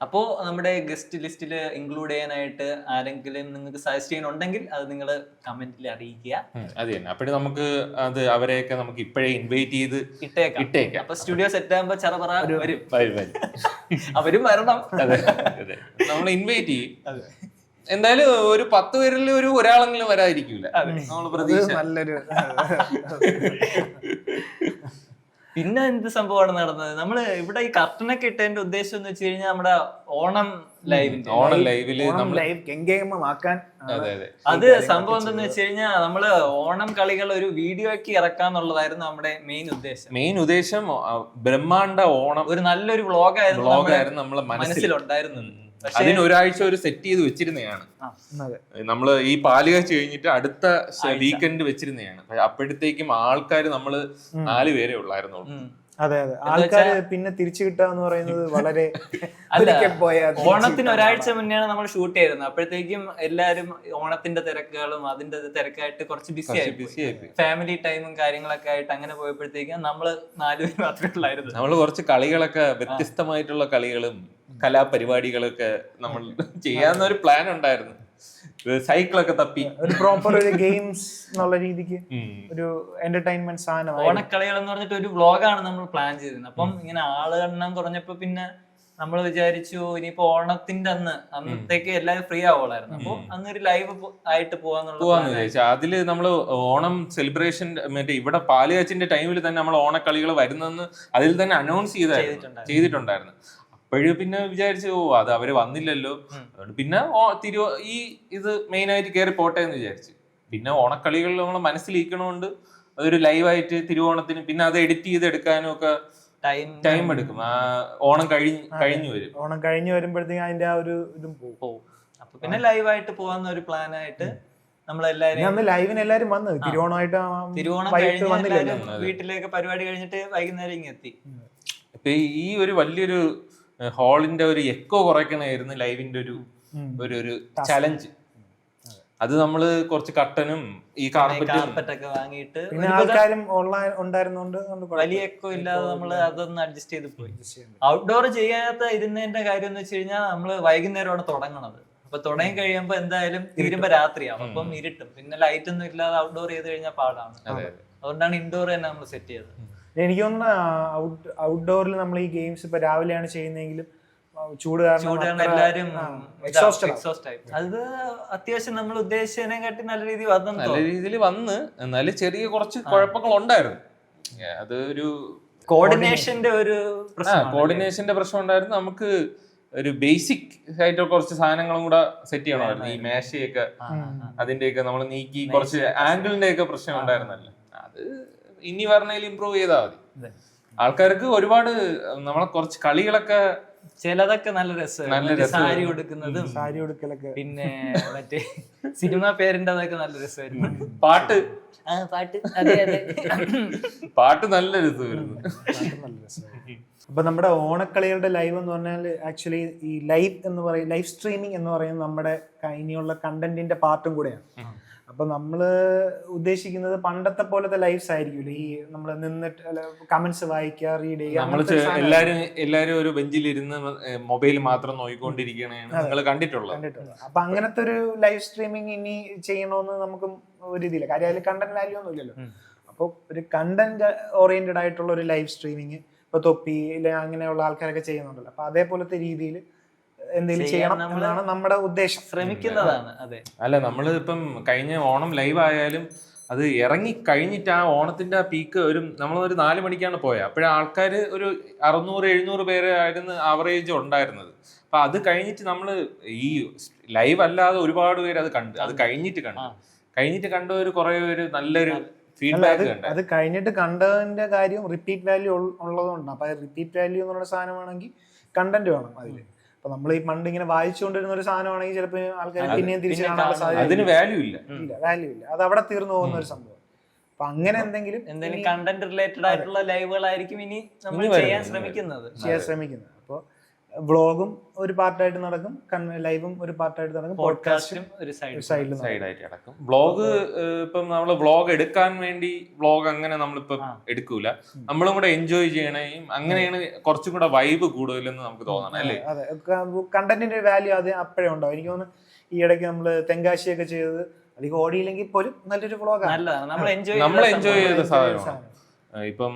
അപ്പോ നമ്മുടെ ഗസ്റ്റ് ലിസ്റ്റിൽ ഇൻക്ലൂഡ് ചെയ്യാനായിട്ട് ആരെങ്കിലും നിങ്ങൾക്ക് സജസ്റ്റ് ചെയ്യാനുണ്ടെങ്കിൽ അത് നിങ്ങൾ കമന്റിൽ അറിയിക്കുക. അത് തന്നെ. അപ്പോഴും നമുക്ക് അത് അവരെയൊക്കെ നമുക്ക് ഇപ്പോഴേ ഇൻവൈറ്റ് ചെയ്ത് ഇട്ടേക്കാം. അപ്പൊ സ്റ്റുഡിയോ സെറ്റ് ആകുമ്പോ ചെറുപറ വരും, അവരും വരണം. നമ്മൾ ഇൻവൈറ്റ് ചെയ്യും. എന്തായാലും ഒരു 10 പേരിൽ ഒരാളെങ്കിലും വരാതിരിക്കൂല, നമ്മള് പ്രതീക്ഷ. നല്ലൊരു പിന്നെ എന്ത് സംഭവമാണ് നടന്നത്? നമ്മള് ഇവിടെ ഈ കർട്ടനൊക്കെ ഇട്ടതിന്റെ ഉദ്ദേശം എന്ന് വെച്ച് കഴിഞ്ഞാൽ നമ്മുടെ ഓണം ലൈവില് അത് സംഭവം എന്തെന്ന് വെച്ച് കഴിഞ്ഞാൽ നമ്മള് ഓണം കളികൾ ഒരു വീഡിയോ ആക്കി ഇറക്കാന്നുള്ളതായിരുന്നു നമ്മുടെ മെയിൻ ഉദ്ദേശം. ബ്രഹ്മാണ്ഡ ഓണം ഒരു നല്ലൊരു വ്ളോഗായിരുന്നു നമ്മളെ മനസ്സിലുണ്ടായിരുന്നു. അതിന് ഒരാഴ്ച സെറ്റ് ചെയ്ത് വെച്ചിരുന്നതാണ്. നമ്മള് ഈ പാലുകാഴ്ച കഴിഞ്ഞിട്ട് അടുത്ത വീക്കെൻഡ് വെച്ചിരുന്നതാണ്. അപ്പോഴത്തേക്കും ആൾക്കാർ നമ്മള് 4 പേരെ ഉള്ളായിരുന്നുള്ളൂ. അതെ അതെ, ആൾക്കാര് പിന്നെ തിരിച്ചു കിട്ടാന്ന് പറയുന്നത് വളരെ ഓണത്തിന് ഒരാഴ്ച മുന്നെയാണ് നമ്മൾ ഷൂട്ട് ചെയ്തിരുന്നത്. അപ്പോഴത്തേക്കും എല്ലാരും ഓണത്തിന്റെ തിരക്കുകളും അതിന്റെ തിരക്കായിട്ട് കുറച്ച് ബിസി ആയി, ഫാമിലി ടൈമും കാര്യങ്ങളൊക്കെ ആയിട്ട് അങ്ങനെ പോയപ്പോഴത്തേക്കും നമ്മള് 4 പേര് മാത്രമേ ഉള്ളായിരുന്നു. നമ്മള് കുറച്ച് കളികളൊക്കെ വ്യത്യസ്തമായിട്ടുള്ള കളികളും കലാപരിപാടികളൊക്കെ നമ്മൾ ചെയ്യാവുന്ന ഒരു പ്ലാൻ ഉണ്ടായിരുന്നു. സൈക്കിളൊക്കെ തപ്പി ഒരു പ്രോപ്പർ ഒരു ഗെയിംസ് എന്നുള്ള രീതിക്ക് ഒരു എന്റർടൈൻമെന്റ് സാധനം, ഓണക്കളികൾ എന്ന് പറഞ്ഞിട്ട് ഒരു വ്ളോഗാണ് നമ്മൾ പ്ലാൻ ചെയ്തിരുന്നത്. അപ്പം ഇങ്ങനെ ആളെണ്ണം കുറഞ്ഞപ്പോ പിന്നെ നമ്മൾ വിചാരിച്ചു ഇനിയിപ്പോ ഓണത്തിന്റെ അന്നത്തേക്ക് എല്ലാവരും ഫ്രീ ആവുള്ളായിരുന്നു. അപ്പൊ അന്നൊരു ലൈവ് ആയിട്ട് പോവാന്ന് വിചാരിച്ചു. അതില് നമ്മള് ഓണം സെലിബ്രേഷൻ മറ്റേ ഇവിടെ പാലുകാച്ചിന്റെ ടൈമിൽ തന്നെ നമ്മൾ ഓണക്കളികൾ വരുന്നെന്ന് അതിൽ തന്നെ അനൗൺസ് ചെയ്തിട്ടുണ്ടായിരുന്നു. അപ്പോഴും പിന്നെ വിചാരിച്ചു അത് അവര് വന്നില്ലല്ലോ, അതുകൊണ്ട് പിന്നെ ഇത് മെയിൻ ആയിട്ട് കയറി പോട്ടെ എന്ന് വിചാരിച്ചു. പിന്നെ ഓണക്കളികൾ നമ്മളെ മനസ്സിലിരിക്കണോണ്ട് അതൊരു ലൈവായിട്ട് തിരുവോണത്തിന് പിന്നെ അത് എഡിറ്റ് ചെയ്ത് എടുക്കാനും ഒക്കെ ടൈം എടുക്കും. ഓണം കഴിഞ്ഞു വരും. ഓണം കഴിഞ്ഞു വരുമ്പോഴത്തേക്കും അതിന്റെ ആ ഒരു ഇതും പോകും. അപ്പൊ പിന്നെ ലൈവായിട്ട് പോവാന്ന ഒരു പ്ലാൻ ആയിട്ട് നമ്മളെല്ലാരും ലൈവിന് എല്ലാരും വന്ന് തിരുവോണം വീട്ടിലേക്ക് പരിപാടി കഴിഞ്ഞിട്ട് വൈകുന്നേരം ഇങ്ങ് എത്തി. ഇപ്പൊ ഈ ഒരു വലിയൊരു ഹാളിന്റെ ഒരു എക്കോ കുറയ്ക്കണമായിരുന്നു ലൈവിന്റെ ഒരു ചലഞ്ച്. അത് നമ്മള് കുറച്ച് കട്ടനും ഈ കാർപ്പറ്റൊക്കെ വാങ്ങിയിട്ട് ആൾക്കാരും ഉണ്ടായിരുന്നോണ്ട് വലിയ എക്കോ ഇല്ലാതെ നമ്മൾ അതൊന്ന് അഡ്ജസ്റ്റ് ചെയ്ത് പോയി. ഔട്ട്ഡോർ ചെയ്യാത്ത ഇതിന്റെ കാര്യം എന്ന് വെച്ച് കഴിഞ്ഞാൽ നമ്മള് വൈകുന്നേരമാണ് തുടങ്ങണത്. അപ്പൊ തുടങ്ങി കഴിയുമ്പോ എന്തായാലും തീരുമ്പോ രാത്രിയാവും, അപ്പം ഇരുട്ടും. പിന്നെ ലൈറ്റ് ഒന്നും ഇല്ലാതെ ഔട്ട്ഡോർ ചെയ്ത് കഴിഞ്ഞാൽ പാടാണ്. അതുകൊണ്ടാണ് ഇൻഡോർ തന്നെ നമ്മൾ സെറ്റ് ചെയ്തത്. എനിക്ക് തോന്നുന്നു ഔട്ട്ഡോറിൽ നമ്മൾ ഈ ഗെയിംസ് ഇപ്പൊ രാവിലെയാണ് ചെയ്യുന്നതെങ്കിലും ചൂട് കാരണം എല്ലാരും അത് അത്യാവശ്യം നമ്മൾ ഉദ്ദേശിച്ചതിനെക്കാട്ടി നല്ല രീതിയിൽ വന്ന്. എന്നാലും ചെറിയ കുറച്ച് കുഴപ്പങ്ങൾ ഉണ്ടായിരുന്നു. അതൊരു കോർഡിനേഷന്റെ പ്രശ്നം ഉണ്ടായിരുന്നു. നമുക്ക് ഒരു ബേസിക് ആയിട്ട് കുറച്ച് സാധനങ്ങളും കൂടെ സെറ്റ് ചെയ്യണമായിരുന്നു. ഈ മേശയൊക്കെ അതിന്റെയൊക്കെ നമ്മൾ നീക്കി കുറച്ച് ആംഗിളിന്റെ ഒക്കെ പ്രശ്നം ഉണ്ടായിരുന്നല്ലോ. അത് ഇനി പറഞ്ഞതിൽ ഇമ്പ്രൂവ് ചെയ്താൽ മതി. ആൾക്കാർക്ക് ഒരുപാട് നമ്മളെ കുറച്ച് കളികളൊക്കെ ചിലതൊക്കെ നല്ല രസം, സാരി ഉടുക്കലൊക്കെ, പിന്നെ മറ്റേ സിനിമ പേരിന്റെ അതൊക്കെ നല്ല രസമായിരുന്നു. പാട്ട് പാട്ട് നല്ല രസമായിരുന്നു. അപ്പൊ നമ്മുടെ ഓണക്കളികളുടെ ലൈവ് എന്ന് പറഞ്ഞാൽ ആക്ച്വലി ഈ ലൈവ് സ്ട്രീമിംഗ് എന്ന് പറയുന്നത് നമ്മുടെ ഇനിയുള്ള കണ്ടന്റിന്റെ പാർട്ടും കൂടെയാണ്. അപ്പൊ നമ്മള് ഉദ്ദേശിക്കുന്നത് പണ്ടത്തെ പോലത്തെ ലൈവ്സ് ആയിരിക്കും. ഈ നമ്മള് നിന്നിട്ട് കമന്റ്സ് വായിക്കുക, റീഡ് ചെയ്യുക. എല്ലാരും ഒരു ബെഞ്ചിലിരുന്ന് മൊബൈൽ മാത്രം നോക്കിക്കൊണ്ടിരിക്കുകയാണ് നിങ്ങൾ കണ്ടിട്ടുള്ളത്. അപ്പൊ അങ്ങനത്തെ ഒരു ലൈവ് സ്ട്രീമിംഗ് ഇനി ചെയ്യണമെന്ന് നമുക്കും ഒരു ഇതില്ല. കാര്യം അതിൽ കണ്ടന്റ് വാല്യൂ ഒന്നും ഇല്ലല്ലോ. അപ്പോൾ ഒരു കണ്ടന്റ് ഓറിയന്റഡ് ആയിട്ടുള്ള ഒരു ലൈവ് സ്ട്രീമിങ് ഇപ്പൊ തൊപ്പി അങ്ങനെയുള്ള ആൾക്കാരൊക്കെ ചെയ്യുന്നുണ്ടല്ലോ. അപ്പൊ അതേപോലത്തെ രീതിയിൽ എന്തെങ്കിലും ചെയ്യണം എന്നാണ് നമ്മുടെ ഉദ്ദേശം. ശ്രമിക്കുന്നതാണ്. അതെ, അല്ല നമ്മള് ഇപ്പം കഴിഞ്ഞ ഓണം ലൈവ് ആയാലും അത് ഇറങ്ങി കഴിഞ്ഞിട്ട് ആ ഓണത്തിന്റെ ആ പീക്ക് നമ്മളൊരു 4 മണിക്കാണ് പോയത്. അപ്പോഴേ ആൾക്കാർ ഒരു 600-700 പേര് ആയിരുന്നു ആവറേജ് ഉണ്ടായിരുന്നത്. അപ്പൊ അത് കഴിഞ്ഞിട്ട് നമ്മള് ഈ ലൈവ് അല്ലാതെ ഒരുപാട് പേര് അത് കഴിഞ്ഞിട്ട് കണ്ടവര് കുറെ പേര് നല്ലൊരു ഫീഡ്ബാക്ക് കണ്ടു. അത് കഴിഞ്ഞിട്ട് കണ്ടതിന്റെ കാര്യം റിപ്പീറ്റ് വാല്യൂ ഉള്ളതുകൊണ്ട്. അപ്പൊ റിപ്പീറ്റ് വാല്യൂ എന്നുള്ള സാധനമാണെങ്കിൽ കണ്ടന്റ് വേണം അതില്. അപ്പൊ നമ്മൾ ഈ പണ്ട് ഇങ്ങനെ വായിച്ചുകൊണ്ടിരുന്ന ഒരു സാധനമാണെങ്കിൽ ചിലപ്പോൾ ആൾക്കാർ പിന്നെയും തിരിച്ചു കാണാനുള്ള സാധ്യത അതിന് വാല്യൂ ഇല്ല. അത് അവിടെ തീർന്നു പോകുന്ന ഒരു സംഭവം. അപ്പൊ അങ്ങനെ എന്തെങ്കിലും കണ്ടന്റ് റിലേറ്റഡ് ആയിട്ടുള്ള ലൈവുകളായിരിക്കും ഇനി നമ്മൾ ചെയ്യാൻ ശ്രമിക്കുന്നത്. അപ്പൊ വ്ളോഗും ഒരു പാർട്ടായിട്ട് നടക്കും, ലൈവും ഒരു പാർട്ടായിട്ട് നടക്കും, പോഡ്കാസ്റ്റും ഒരു സൈഡായിട്ട് നടക്കും. വ്ളോഗ് ഇപ്പം നമ്മള് വ്ളോഗ് എടുക്കാൻ വേണ്ടി വ്ളോഗ് അങ്ങനെ നമ്മളിപ്പം എടുക്കൂല, നമ്മളും കൂടെ എൻജോയ് ചെയ്യണേയും അങ്ങനെയാണ് കുറച്ചും കൂടെ വൈബ് കൂടുതലെന്ന് നമുക്ക് തോന്നണം അല്ലേ? അതെ, കണ്ടന്റിന്റെ വാല്യൂ അത് അപ്പോഴേ ഉണ്ടാവും. എനിക്ക് തോന്നുന്നു ഈ ഇടയ്ക്ക് നമ്മള് തെങ്കാശിയൊക്കെ ചെയ്തത് അധികം ഓടിയില്ലെങ്കിൽ പോലും നല്ലൊരു വ്ളോഗാണ്, നമ്മൾ എൻജോയ് ചെയ്ത സാധനമാണ്. ഇപ്പം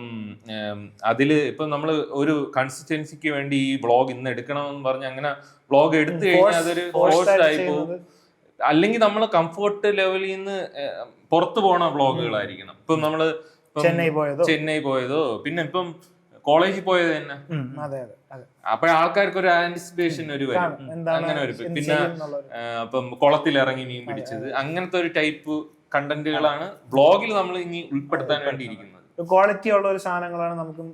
അതില് ഇപ്പം നമ്മള് ഒരു കൺസിസ്റ്റൻസിക്ക് വേണ്ടി ഈ വ്ളോഗ് ഇന്ന് എടുക്കണമെന്ന് പറഞ്ഞ് അങ്ങനെ വ്ളോഗ് എടുത്തു കഴിഞ്ഞാൽ അതൊരു ഫോഴ്സ്ഡ് ആയി പോകും. അല്ലെങ്കിൽ നമ്മൾ കംഫോർട്ട് ലെവലിൽ നിന്ന് പുറത്തു പോണ വ്ളോഗുകളായിരിക്കണം. ഇപ്പം നമ്മള് ചെന്നൈ പോയതോ പിന്നെ ഇപ്പം കോളേജിൽ പോയത് തന്നെ, അപ്പൊ ആൾക്കാർക്ക് ഒരു ആന്റിസിപ്പേഷൻ വരും അങ്ങനെ ഒരു. പിന്നെ ഇപ്പം കുളത്തിലിറങ്ങി മീൻ പിടിച്ചത്, അങ്ങനത്തെ ഒരു ടൈപ്പ് കണ്ടന്റുകളാണ് വ്ളോഗിൽ നമ്മൾ ഇനി ഉൾപ്പെടുത്താൻ വേണ്ടിയിരിക്കുന്നത്. ക്വാളിറ്റി ഉള്ള ഒരു സാധനങ്ങളാണ് നമുക്കും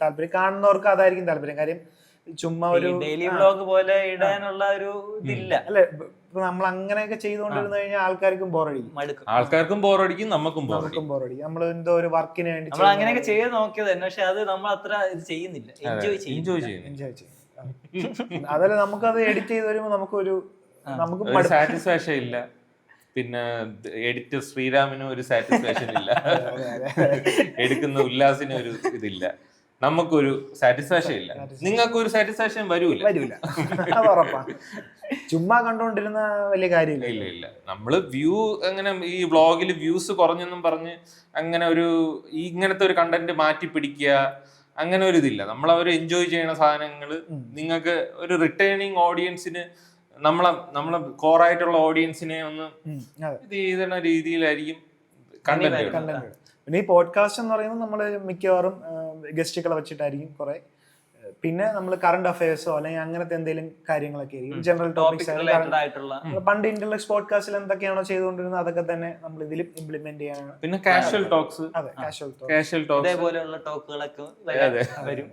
താല്പര്യം, കാണുന്നവർക്ക് അതായിരിക്കും താല്പര്യം. കാര്യം ചുമ്മാ ഒരു ഡെയിലി വ്ളോഗ് പോലെ ഇടാനുള്ള ഒരു ഇതില്ല അല്ലെ. ഇപ്പൊ നമ്മൾ അങ്ങനെയൊക്കെ ചെയ്തുകൊണ്ടിരുന്നു കഴിഞ്ഞാൽ ആൾക്കാർക്കും ബോറടിക്കും, നമുക്കും ബോറടിക്കും. നമ്മൾ എന്തോ ഒരു വർക്കിന് വേണ്ടി നമ്മൾ അങ്ങനെയൊക്കെ ചെയ്ത് നോക്കിയത് തന്നെ, പക്ഷെ അത് നമ്മൾ അത്ര ഇത് ചെയ്യുന്നില്ല, എൻജോയ് ചെയ്യും. അതല്ല, നമുക്കത് എഡിറ്റ് ചെയ്ത് വരുമ്പോ നമുക്ക് സാറ്റിസ്ഫാക്ഷൻ ഇല്ല. പിന്നെ എഡിറ്റർ ശ്രീരാമിനും ഒരു സാറ്റിസ്ഫാക്ഷൻ ഇല്ല, എടുക്കുന്ന ഉല്ലാസിനും ഒരു ഇതില്ല, നമുക്കൊരു സാറ്റിസ്ഫാക്ഷൻ ഇല്ല, നിങ്ങൾക്കൊരു സാറ്റിസ്ഫാക്ഷൻ വരൂല. ചുമ്മാ കണ്ടുകൊണ്ടിരുന്ന വലിയ കാര്യമില്ല. ഇല്ല. നമ്മള് വ്യൂ അങ്ങനെ ഈ വ്ളോഗിൽ വ്യൂസ് കുറഞ്ഞെന്നും പറഞ്ഞ് അങ്ങനെ ഇങ്ങനത്തെ ഒരു കണ്ടന്റ് മാറ്റി പിടിക്കുക അങ്ങനെ ഒരു ഇതില്ല. നമ്മളവര് എൻജോയ് ചെയ്യണ സാധനങ്ങള് നിങ്ങൾക്ക് ഒരു റിട്ടേണിങ് ഓഡിയൻസിന് നമ്മളെ കോറായിട്ടുള്ള ഓഡിയൻസിനെ ഒന്ന് ഇത് ചെയ്യുന്ന രീതിയിലായിരിക്കും കണ്ടന്റ്. പിന്നെ ഈ പോഡ്കാസ്റ്റ് എന്ന് പറയുമ്പോൾ നമ്മൾ മിക്കവാറും ഗസ്റ്റുകളെ വെച്ചിട്ടായിരിക്കും കുറെ. പിന്നെ നമ്മൾ കറണ്ട് അഫയേഴ്സോ അല്ലെങ്കിൽ അങ്ങനത്തെ എന്തെങ്കിലും കാര്യങ്ങളൊക്കെ ആയിരിക്കും, ജനറൽ ടോപ്പിക്സ്. പണ്ട് ഇന്റർലെക്സ് പോഡ്കാസ്റ്റിൽ എന്തൊക്കെയാണോ ചെയ്തുകൊണ്ടിരുന്നത് അതൊക്കെ തന്നെ നമ്മൾ ഇതിലും ഇംപ്ലിമെന്റ് ചെയ്യാനാണ്. പിന്നെ കാഷ്വൽ ടോക്സ്, ഇതേപോലെയുള്ള ടോക്കുകളൊക്കെ വരും.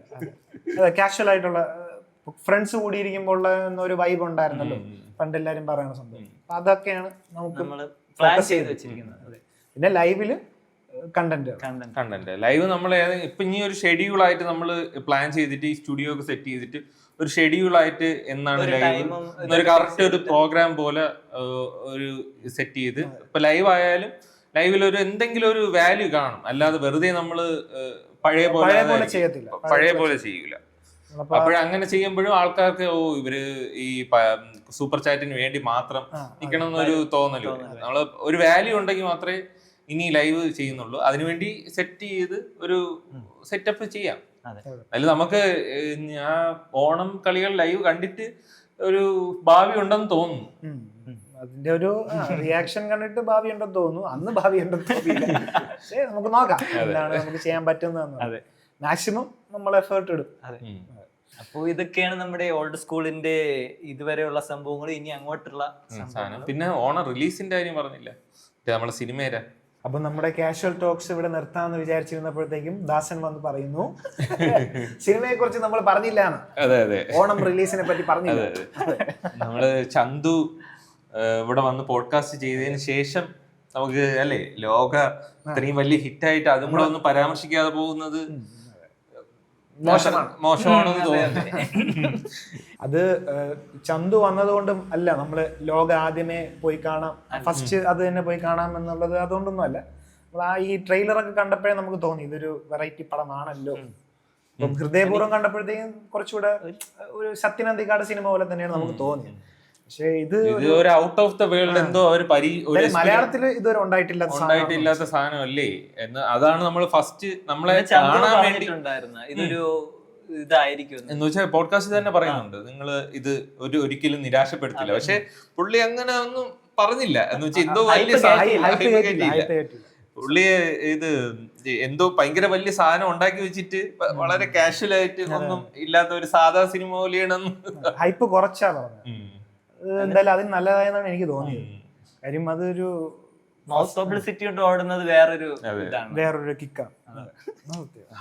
അതെ, കാഷ്വൽ ആയിട്ടുള്ള ഫ്രണ്ട്സ് കൂടിയിരിക്കുമ്പോൾ ഒരു വൈബ് ഉണ്ടായിരുന്നല്ലോ പണ്ട് എല്ലാരും പറയുന്ന സംഭവം. അതൊക്കെയാണ് നമുക്ക് പ്ലാൻ ചെയ്ത് വെച്ചിരിക്കുന്നത്. പിന്നെ ലൈവില് കണ്ടന്റ് ലൈവ് നമ്മൾ ഇപ്പൊ ഇനി ഒരു ഷെഡ്യൂൾ ആയിട്ട് നമ്മൾ പ്ലാൻ ചെയ്തിട്ട് ഈ സ്റ്റുഡിയോ ഒക്കെ സെറ്റ് ചെയ്തിട്ട് ഒരു ഷെഡ്യൂൾ ആയിട്ട് എന്നാണ് ലൈവ് ഒരു കറക്റ്റ് ഒരു പ്രോഗ്രാം പോലെ ഒരു സെറ്റ് ചെയ്ത് ഇപ്പൊ ലൈവ് ആയാലും ലൈവിൽ എന്തെങ്കിലും ഒരു വാല്യൂ കാണും. അല്ലാതെ വെറുതെ നമ്മള് പഴയ പോലെ ചെയ്യൂല. അപ്പോഴങ്ങനെ ചെയ്യുമ്പോഴും ആൾക്കാർക്ക് ഇവര് ഈ സൂപ്പർ ചാറ്റിന് വേണ്ടി മാത്രം നിൽക്കണം എന്നൊരു തോന്നല്. നമ്മള് ഒരു വാല്യൂ ഉണ്ടെങ്കിൽ മാത്രമേ ഇനി ലൈവ് ചെയ്യുന്നുള്ളൂ. അതിനുവേണ്ടി സെറ്റ് ചെയ്ത് ഒരു സെറ്റപ്പ് ചെയ്യാം. അതിൽ നമുക്ക് ഞാൻ ഓണം കളികൾ ലൈവ് കണ്ടിട്ട് ഒരു ഭാവി ഉണ്ടെന്ന് തോന്നുന്നു. അതിന്റെ ഒരു റിയാക്ഷൻ കണ്ടിട്ട് ഭാവി ഉണ്ടെന്ന് തോന്നുന്നു. അന്ന് ഭാവി ഉണ്ടെന്ന് തോന്നിയില്ല. പക്ഷേ നമുക്ക് നോക്കാം എന്താണ് നമുക്ക് ചെയ്യാൻ പറ്റുന്നതെന്ന്. മാക്സിമം നമ്മൾ എഫേർട്ട് ഇടും. അപ്പൊ ഇതൊക്കെയാണ് നമ്മുടെ ഓൾഡ് സ്കൂളിന്റെ ഇതുവരെയുള്ള സംഭവങ്ങൾ. ഇനി അങ്ങോട്ടുള്ള പിന്നെ ഓണം റിലീസിന്റെ കാര്യം പറഞ്ഞില്ല, നമ്മളെ സിനിമേരെ. അപ്പൊ നമ്മുടെ കാഷ്വൽ ടോക്സ് ഇവിടെ നിർത്താമെന്ന് വിചാരിച്ചിരുന്നപ്പോഴത്തേക്കും ദാസൻ വന്ന് പറയുന്നു സിനിമയെ കുറിച്ച് നമ്മൾ പറഞ്ഞില്ലാണ്. ഓണം റിലീസിനെ പറ്റി പറഞ്ഞില്ല. നമ്മള് ചന്തു ഇവിടെ വന്ന് പോഡ്കാസ്റ്റ് ചെയ്തതിന് ശേഷം നമുക്ക് അല്ലേ ലോക ഇത്രയും വലിയ ഹിറ്റായിട്ട് അതും കൂടെ ഒന്ന് പരാമർശിക്കാതെ പോകുന്നത് മോശമാണെന്ന് തോന്നുന്നു. അത് ചന്തു വന്നതുകൊണ്ടും അല്ല, നമ്മള് ലോക ആദ്യമേ പോയി കാണാം, ഫസ്റ്റ് അത് തന്നെ പോയി കാണാം എന്നുള്ളത് അതുകൊണ്ടൊന്നും അല്ല. നമ്മൾ ഈ ട്രെയിലറൊക്കെ കണ്ടപ്പോഴേ നമുക്ക് തോന്നി ഇതൊരു വെറൈറ്റി പടമാണല്ലോ. ഹൃദയപൂർവ്വം കണ്ടപ്പോഴത്തേക്കും കുറച്ചുകൂടെ ഒരു സത്യനന്ദിക്കാട് സിനിമ പോലെ തന്നെയാണ് നമുക്ക് തോന്നിയത്. പക്ഷെ ഇത് ഒരു ഔട്ട് ഓഫ് ദ വേൾഡ് എന്തോ ഒരു മലയാളത്തില് ഇതുവരെ ഉണ്ടായിട്ടില്ലാത്ത സാധനമല്ലേ എന്ന്. അതാണ് നമ്മൾ ഫസ്റ്റ് നമ്മളെ കാണാൻ വേണ്ടി ഇതൊരു ഇതായിരിക്കും എന്ന് വെച്ചാൽ പോഡ്കാസ്റ്റ് തന്നെ പറയുന്നുണ്ട്, നിങ്ങൾ ഇത് ഒരിക്കലും നിരാശപ്പെടുത്തില്ല. പക്ഷെ പുള്ളി അങ്ങനെ ഒന്നും പറഞ്ഞില്ല. എന്ന് വെച്ചാൽ എന്തോ വലിയ പുള്ളിയെ ഇത് എന്തോ ഭയങ്കര വലിയ സാധനം ഉണ്ടാക്കി വെച്ചിട്ട് വളരെ കാഷ്വൽ ആയിട്ട് ഒന്നും ഇല്ലാത്ത ഒരു സാധാ സിനിമ പോലെയാണ് ഹൈപ്പ് കുറച്ചാ പറഞ്ഞത്. എന്തായാലും അതിന് നല്ലതായെന്നാണ് എനിക്ക് തോന്നിയത്. കാര്യം അതൊരു മൗത്ത് പബ്ലിസിറ്റി കൊണ്ട് ഓടുന്നത് വേറൊരു കിക്കാണ്.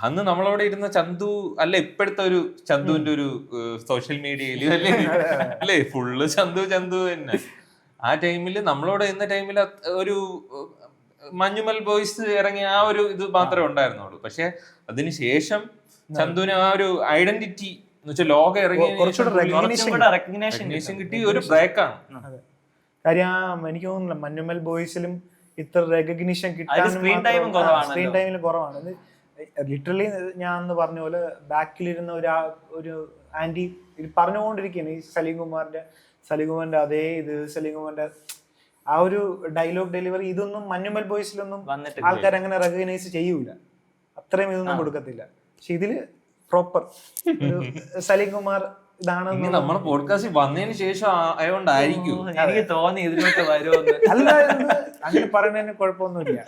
അന്ന് നമ്മളവിടെ ഇരുന്ന ചന്തു അല്ല ഇപ്പോഴത്തെ ഒരു ചന്തുവിന്റെ ഒരു സോഷ്യൽ മീഡിയയില് അല്ലേ ഫുള്ള് ചന്തു തന്നെ. ആ ടൈമില് നമ്മളോട് ഇന്ന ടൈമിൽ ഒരു മഞ്ഞുമൽ ബോയ്സ് ഇറങ്ങിയ ആ ഒരു ഇത് മാത്രമേ ഉണ്ടായിരുന്നുള്ളൂ. പക്ഷെ അതിനുശേഷം ചന്തുവിന് ആ ഒരു ഐഡന്റിറ്റി എന്ന് വെച്ചാൽ ലോകം ഇറങ്ങിയ റെക്കഗ്നേഷൻ കിട്ടി ഒരു ബ്രേക്കാണ്. കാര്യം എനിക്ക് തോന്നുന്നില്ല മഞ്ഞുമൽ ബോയ്സിലും ഇത്ര റെക്കഗ്നീഷൻ കിട്ടാൻ സ്ക്രീൻ ടൈമിൽ കുറവാണ്. ലിറ്ററലി ഞാൻ അന്ന് പറഞ്ഞ പോലെ ബാക്കിലിരുന്ന ഒരു ആന്റി പറഞ്ഞുകൊണ്ടിരിക്കുകയാണ് ഈ സലീംകുമാറിന്റെ അതേ ഇത് സലീംകുമാറിന്റെ ആ ഒരു ഡയലോഗ് ഡെലിവറി ഇതൊന്നും മഞ്ഞുമൽ ബോയ്സിലൊന്നും ആൾക്കാർ അങ്ങനെ റെക്കഗ്നൈസ് ചെയ്യൂല, അത്രയും ഇതൊന്നും കൊടുക്കത്തില്ല. പക്ഷെ ഇതില് പ്രോപ്പർ സലീംകുമാർ ഇതാണ് നമ്മുടെ പോഡ്കാസ്റ്റ് വന്നതിന് ശേഷം ആയതുകൊണ്ടായിരിക്കും എനിക്ക് തോന്നി ഇതിനൊക്കെ വരുമെന്ന്. അല്ല അങ്ങനെ പറയുന്നതിന് കുഴപ്പമൊന്നുമില്ല.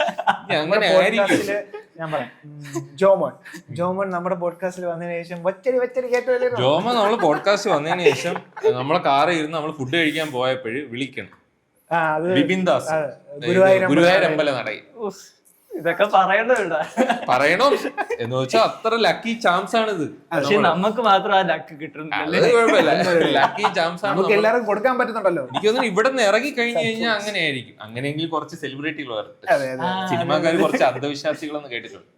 ഞാൻ പറയാം, ജോമോൻ നമ്മുടെ പോഡ്കാസ്റ്റിൽ വന്നതിന് ശേഷം ജോമോൻ നമ്മള് പോഡ്കാസ്റ്റ് വന്നതിന് ശേഷം നമ്മളെ കാറിൽ ഇരുന്ന് നമ്മൾ ഫുഡ് കഴിക്കാൻ പോയപ്പോഴും വിളിക്കണം ബിപിൻ ദാസ് ഗുരുവായൂർ അമ്പല നടയിൽ. ഇതൊക്കെ പറയണോ എന്ന് വെച്ചാൽ അത്ര ലക്കി ചാൻസ് ആണ് ഇത്. പക്ഷെ നമുക്ക് മാത്രം ആ ലക്ക് കിട്ടുന്നില്ല. ലക്കി ചാൻസ് ആണ്, എല്ലാവർക്കും കൊടുക്കാൻ പറ്റുന്നുണ്ടല്ലോ. എനിക്കൊന്നും ഇവിടെ നിന്ന് ഇറങ്ങി കഴിഞ്ഞു കഴിഞ്ഞാൽ അങ്ങനെയായിരിക്കും. അങ്ങനെയെങ്കിൽ കുറച്ച് സെലിബ്രിറ്റികൾ വരട്ടെ, സിനിമാക്കാർ കുറച്ച് അന്ധവിശ്വാസികളെന്ന് കേട്ടിട്ടുണ്ട്.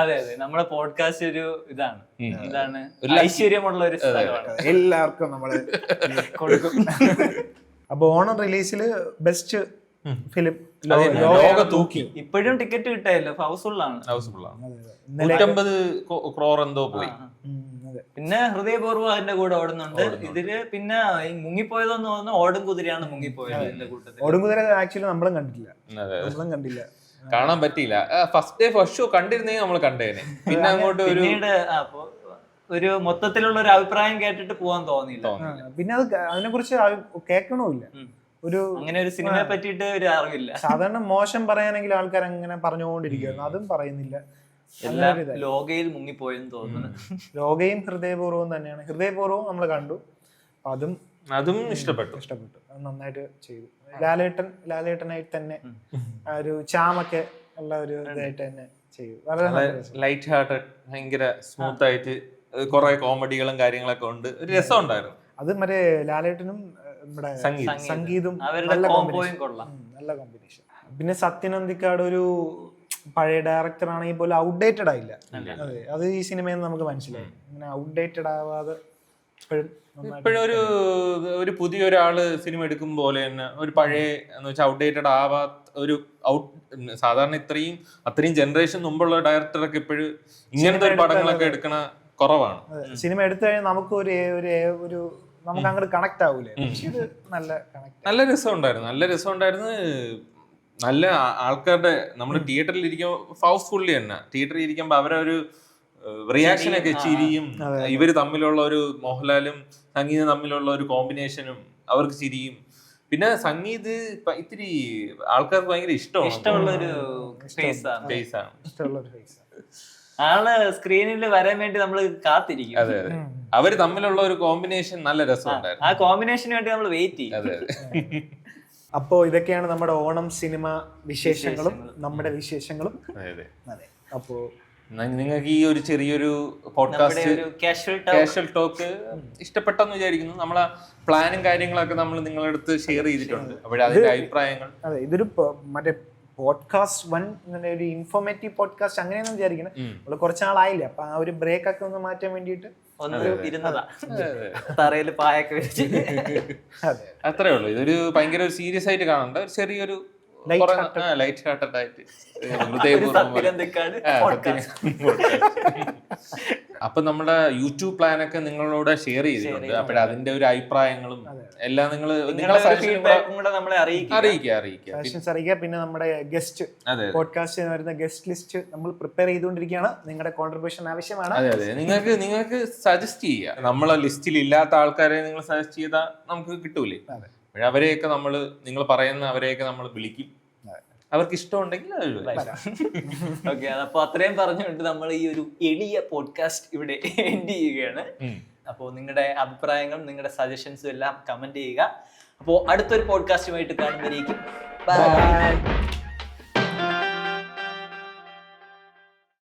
അതെ നമ്മുടെ പോഡ്കാസ്റ്റ് ഒരു ഇതാണ് ഐശ്വര്യമുള്ള ഒരു സ്ഥലമാണ്, എല്ലാവർക്കും നമ്മള് കൊടുക്കും. അപ്പൊ ഓണം റിലീസില് ബെസ്റ്റ് ഫിലിം ലോക തൂക്കി. ഇപ്പോഴും ടിക്കറ്റ് കിട്ടായല്ലോ, ഹൗസ്ഫുൾ ആണ്. 150 crore എന്തോ പോയി. പിന്നെ ഹൃദയപൂർവ്വം അതിന്റെ കൂടെ ഓടുന്നുണ്ട്. ഇതില് പിന്നെ മുങ്ങിപ്പോയതെന്ന് തോന്നുന്നു ഓടും കുതിരയാണ് മുങ്ങിപ്പോയത് ഇതിന്റെ കൂട്ടത്തിൽ. ഓടും കുതിര ആക്ച്വലി നമ്മളും കണ്ടില്ല, കാണാൻ പറ്റിയില്ല. ഫസ്റ്റ് ഷോ കണ്ടിരുന്നെങ്കിൽ നമ്മൾ കണ്ടേനെ. പിന്നെ അങ്ങോട്ട് പിന്നീട് ഒരു മൊത്തത്തിലുള്ള ഒരു അഭിപ്രായം കേട്ടിട്ട് പോവാൻ തോന്നിയില്ല. പിന്നെ അതിനെ കുറിച്ച് കേൾക്കണമില്ല, അങ്ങനെ ഒരു സിനിമയെ പറ്റിയിട്ട് ഒരു അറിവില്ല. സാധാരണ മോശം പറയാനെങ്കിൽ ആൾക്കാർ അങ്ങനെ പറഞ്ഞുകൊണ്ടിരിക്കുന്നു, അതും പറയുന്നില്ല. എല്ലാം ലോകയിൽ മുങ്ങിപ്പോയെന്ന് തോന്നുന്നു. ലോകയും ഹൃദയപൂർവ്വം തന്നെയാണ്. ഹൃദയപൂർവ്വം നമ്മൾ കണ്ടു, അതും ഇഷ്ടപ്പെട്ടു. അത് നന്നായിട്ട് ചെയ്തു. ലാലേട്ടനായിട്ട് തന്നെ ഒരു ചാമൊക്കെ ഉള്ള ഒരു ഇതായിട്ട് തന്നെ ചെയ്തു. വളരെ ലൈറ്റ് ഹാർട്ടഡ്, ഭയങ്കര സ്മൂത്ത് ആയിട്ട് കുറെ കോമഡികളും കാര്യങ്ങളൊക്കെ ഉണ്ട്. ഒരു രസം ഉണ്ടായിരുന്നു. അത് മറ്റേ ലാലേട്ടനും നമ്മുടെ സംഗീതും നല്ല കോമ്പിനേഷൻ. പിന്നെ സത്യൻ അന്തിക്കാട് ഒരു പഴയ ഡയറക്ടർ ആണെങ്കിൽ പോലും ഔട്ട്ഡേറ്റഡ് ആയില്ല. അതെ, അത് ഈ സിനിമയിൽ നിന്ന് നമുക്ക് മനസ്സിലായി. അങ്ങനെ ഔട്ട്ഡേറ്റഡ് ആവാതെ ഇപ്പോഴും ഒരു പുതിയ ഒരാള് സിനിമ എടുക്കും പോലെ തന്നെ ഒരു പഴയ എന്ന് വെച്ചാൽ ഔട്ട്ഡേറ്റഡ് ആവാത്ത ഒരു സാധാരണ അത്രയും ജനറേഷൻ മുമ്പുള്ള ഡയറക്ടറൊക്കെ ഇപ്പോഴും ഇങ്ങനത്തെ ഒരു പടങ്ങളൊക്കെ എടുക്കണ കുറവാണ്. സിനിമ എടുത്തു കഴിഞ്ഞാൽ നമുക്ക് ഒരു നമുക്ക് അങ്ങോട്ട് കണക്ട് ആവൂലേ. നല്ല രസം ഉണ്ടായിരുന്നു. നല്ല ആൾക്കാരുടെ നമ്മുടെ തിയേറ്ററിൽ ഇരിക്കുമ്പോൾ ഹൗസ്ഫുള്ളി തന്നെ തിയേറ്ററിൽ ഇരിക്കുമ്പോ അവരൊരു റിയാക്ഷൻ ഒക്കെ ചിരിയും, ഇവര് തമ്മിലുള്ള ഒരു മോഹൻലാലും സംഗീതം തമ്മിലുള്ള ഒരു കോമ്പിനേഷനും അവർക്ക് ചിരിയും. പിന്നെ സംഗീത് ഇത്തിരി ആൾക്കാർക്ക് ഭയങ്കര ഇഷ്ടമുള്ള ഒരു ഫേസ് ആണ്. ആള് സ്ക്രീനിൽ വരാൻ വേണ്ടി നമ്മള് കാത്തിരിക്കും. അതെ, അവര് തമ്മിലുള്ള ഒരു കോമ്പിനേഷൻ നല്ല രസമുണ്ടായിരുന്നു. ആ കോമ്പിനേഷന് വേണ്ടി നമ്മൾ വെയിറ്റ് ചെയ്യും. അപ്പോ ഇതൊക്കെയാണ് നമ്മുടെ ഓണം സിനിമ വിശേഷങ്ങളും നമ്മുടെ വിശേഷങ്ങളും. അതെ, അപ്പോ നിങ്ങൾക്ക് ഈ ഒരു ചെറിയൊരു പോഡ്കാസ്റ്റ് കാഷ്വൽ ടോക്ക് ഇഷ്ടപ്പെട്ടെന്ന് വിചാരിക്കുന്നു. നമ്മളെ പ്ലാനും കാര്യങ്ങളൊക്കെ നമ്മൾ നിങ്ങളുടെ അടുത്ത് ഷെയർ ചെയ്തിട്ടുണ്ട്. അപ്പോൾ അതിന്റെ അഭിപ്രായങ്ങൾ. അതെ, ഇതൊരു മറ്റേ പോഡ്കാസ്റ്റ് ഒരു ഇൻഫോർമേറ്റീവ് പോഡ്കാസ്റ്റ് അങ്ങനെയൊന്നും വിചാരിക്കണം. നമ്മള് കുറച്ച് നാളായില്ല, അപ്പൊ ആ ഒരു ബ്രേക്ക് ഒക്കെ ഒന്ന് മാറ്റാൻ വേണ്ടിട്ട് അത്രേ ഉള്ളൂ. ഇതൊരു ഭയങ്കര സീരിയസ് ആയിട്ട് കാണണ്ട, ഒരു ചെറിയൊരു ലൈറ്റ് ഹാർട്ടഡ് ആയിട്ട് അപ്പൊ നമ്മുടെ യൂട്യൂബ് പ്ലാനൊക്കെ നിങ്ങളോട് ഷെയർ ചെയ്തിട്ടുണ്ട്. അപ്പോൾ അതിന്റെ ഒരു അഭിപ്രായങ്ങളും എല്ലാം നിങ്ങളെ ഫീഡ്ബാക്കും കൂടെ നമ്മളെ അറിയിക്കുക. സജഷൻസ് അറിയിക്കുക. പിന്നെ നമ്മുടെ ഗസ്റ്റ് പോഡ്കാസ്റ്റിന് വരുന്ന ഗസ്റ്റ് ലിസ്റ്റ് നമ്മൾ പ്രിപ്പയർ ചെയ്തുകൊണ്ടിരിക്കുകയാണ്. നിങ്ങളുടെ കോൺട്രിബ്യൂഷൻ ആവശ്യമാണ്. അതെ നിങ്ങൾക്ക് സജസ്റ്റ് ചെയ്യുക. നമ്മളെ ലിസ്റ്റിൽ ഇല്ലാത്ത ആൾക്കാരെ നിങ്ങൾ സജസ്റ്റ് ചെയ്താൽ നമുക്ക് കിട്ടൂലേ. അവരെയൊക്കെ നിങ്ങൾ പറയുന്ന അവരെയൊക്കെ നമ്മൾ വിളിക്കും. അവർക്ക് ഇഷ്ടമുണ്ടെങ്കിൽ ഓക്കെ. അപ്പൊ അത്രയും പറഞ്ഞുകൊണ്ട് നമ്മൾ ഈ ഒരു എളിയ പോഡ്കാസ്റ്റ് ഇവിടെ എൻഡ് ചെയ്യുകയാണ്. അപ്പോൾ നിങ്ങളുടെ അഭിപ്രായങ്ങളും നിങ്ങളുടെ സജഷൻസും എല്ലാം കമന്റ് ചെയ്യുക. അപ്പോൾ അടുത്തൊരു പോഡ്കാസ്റ്റുമായിട്ട് കാണുന്നവരേക്കും ബൈ.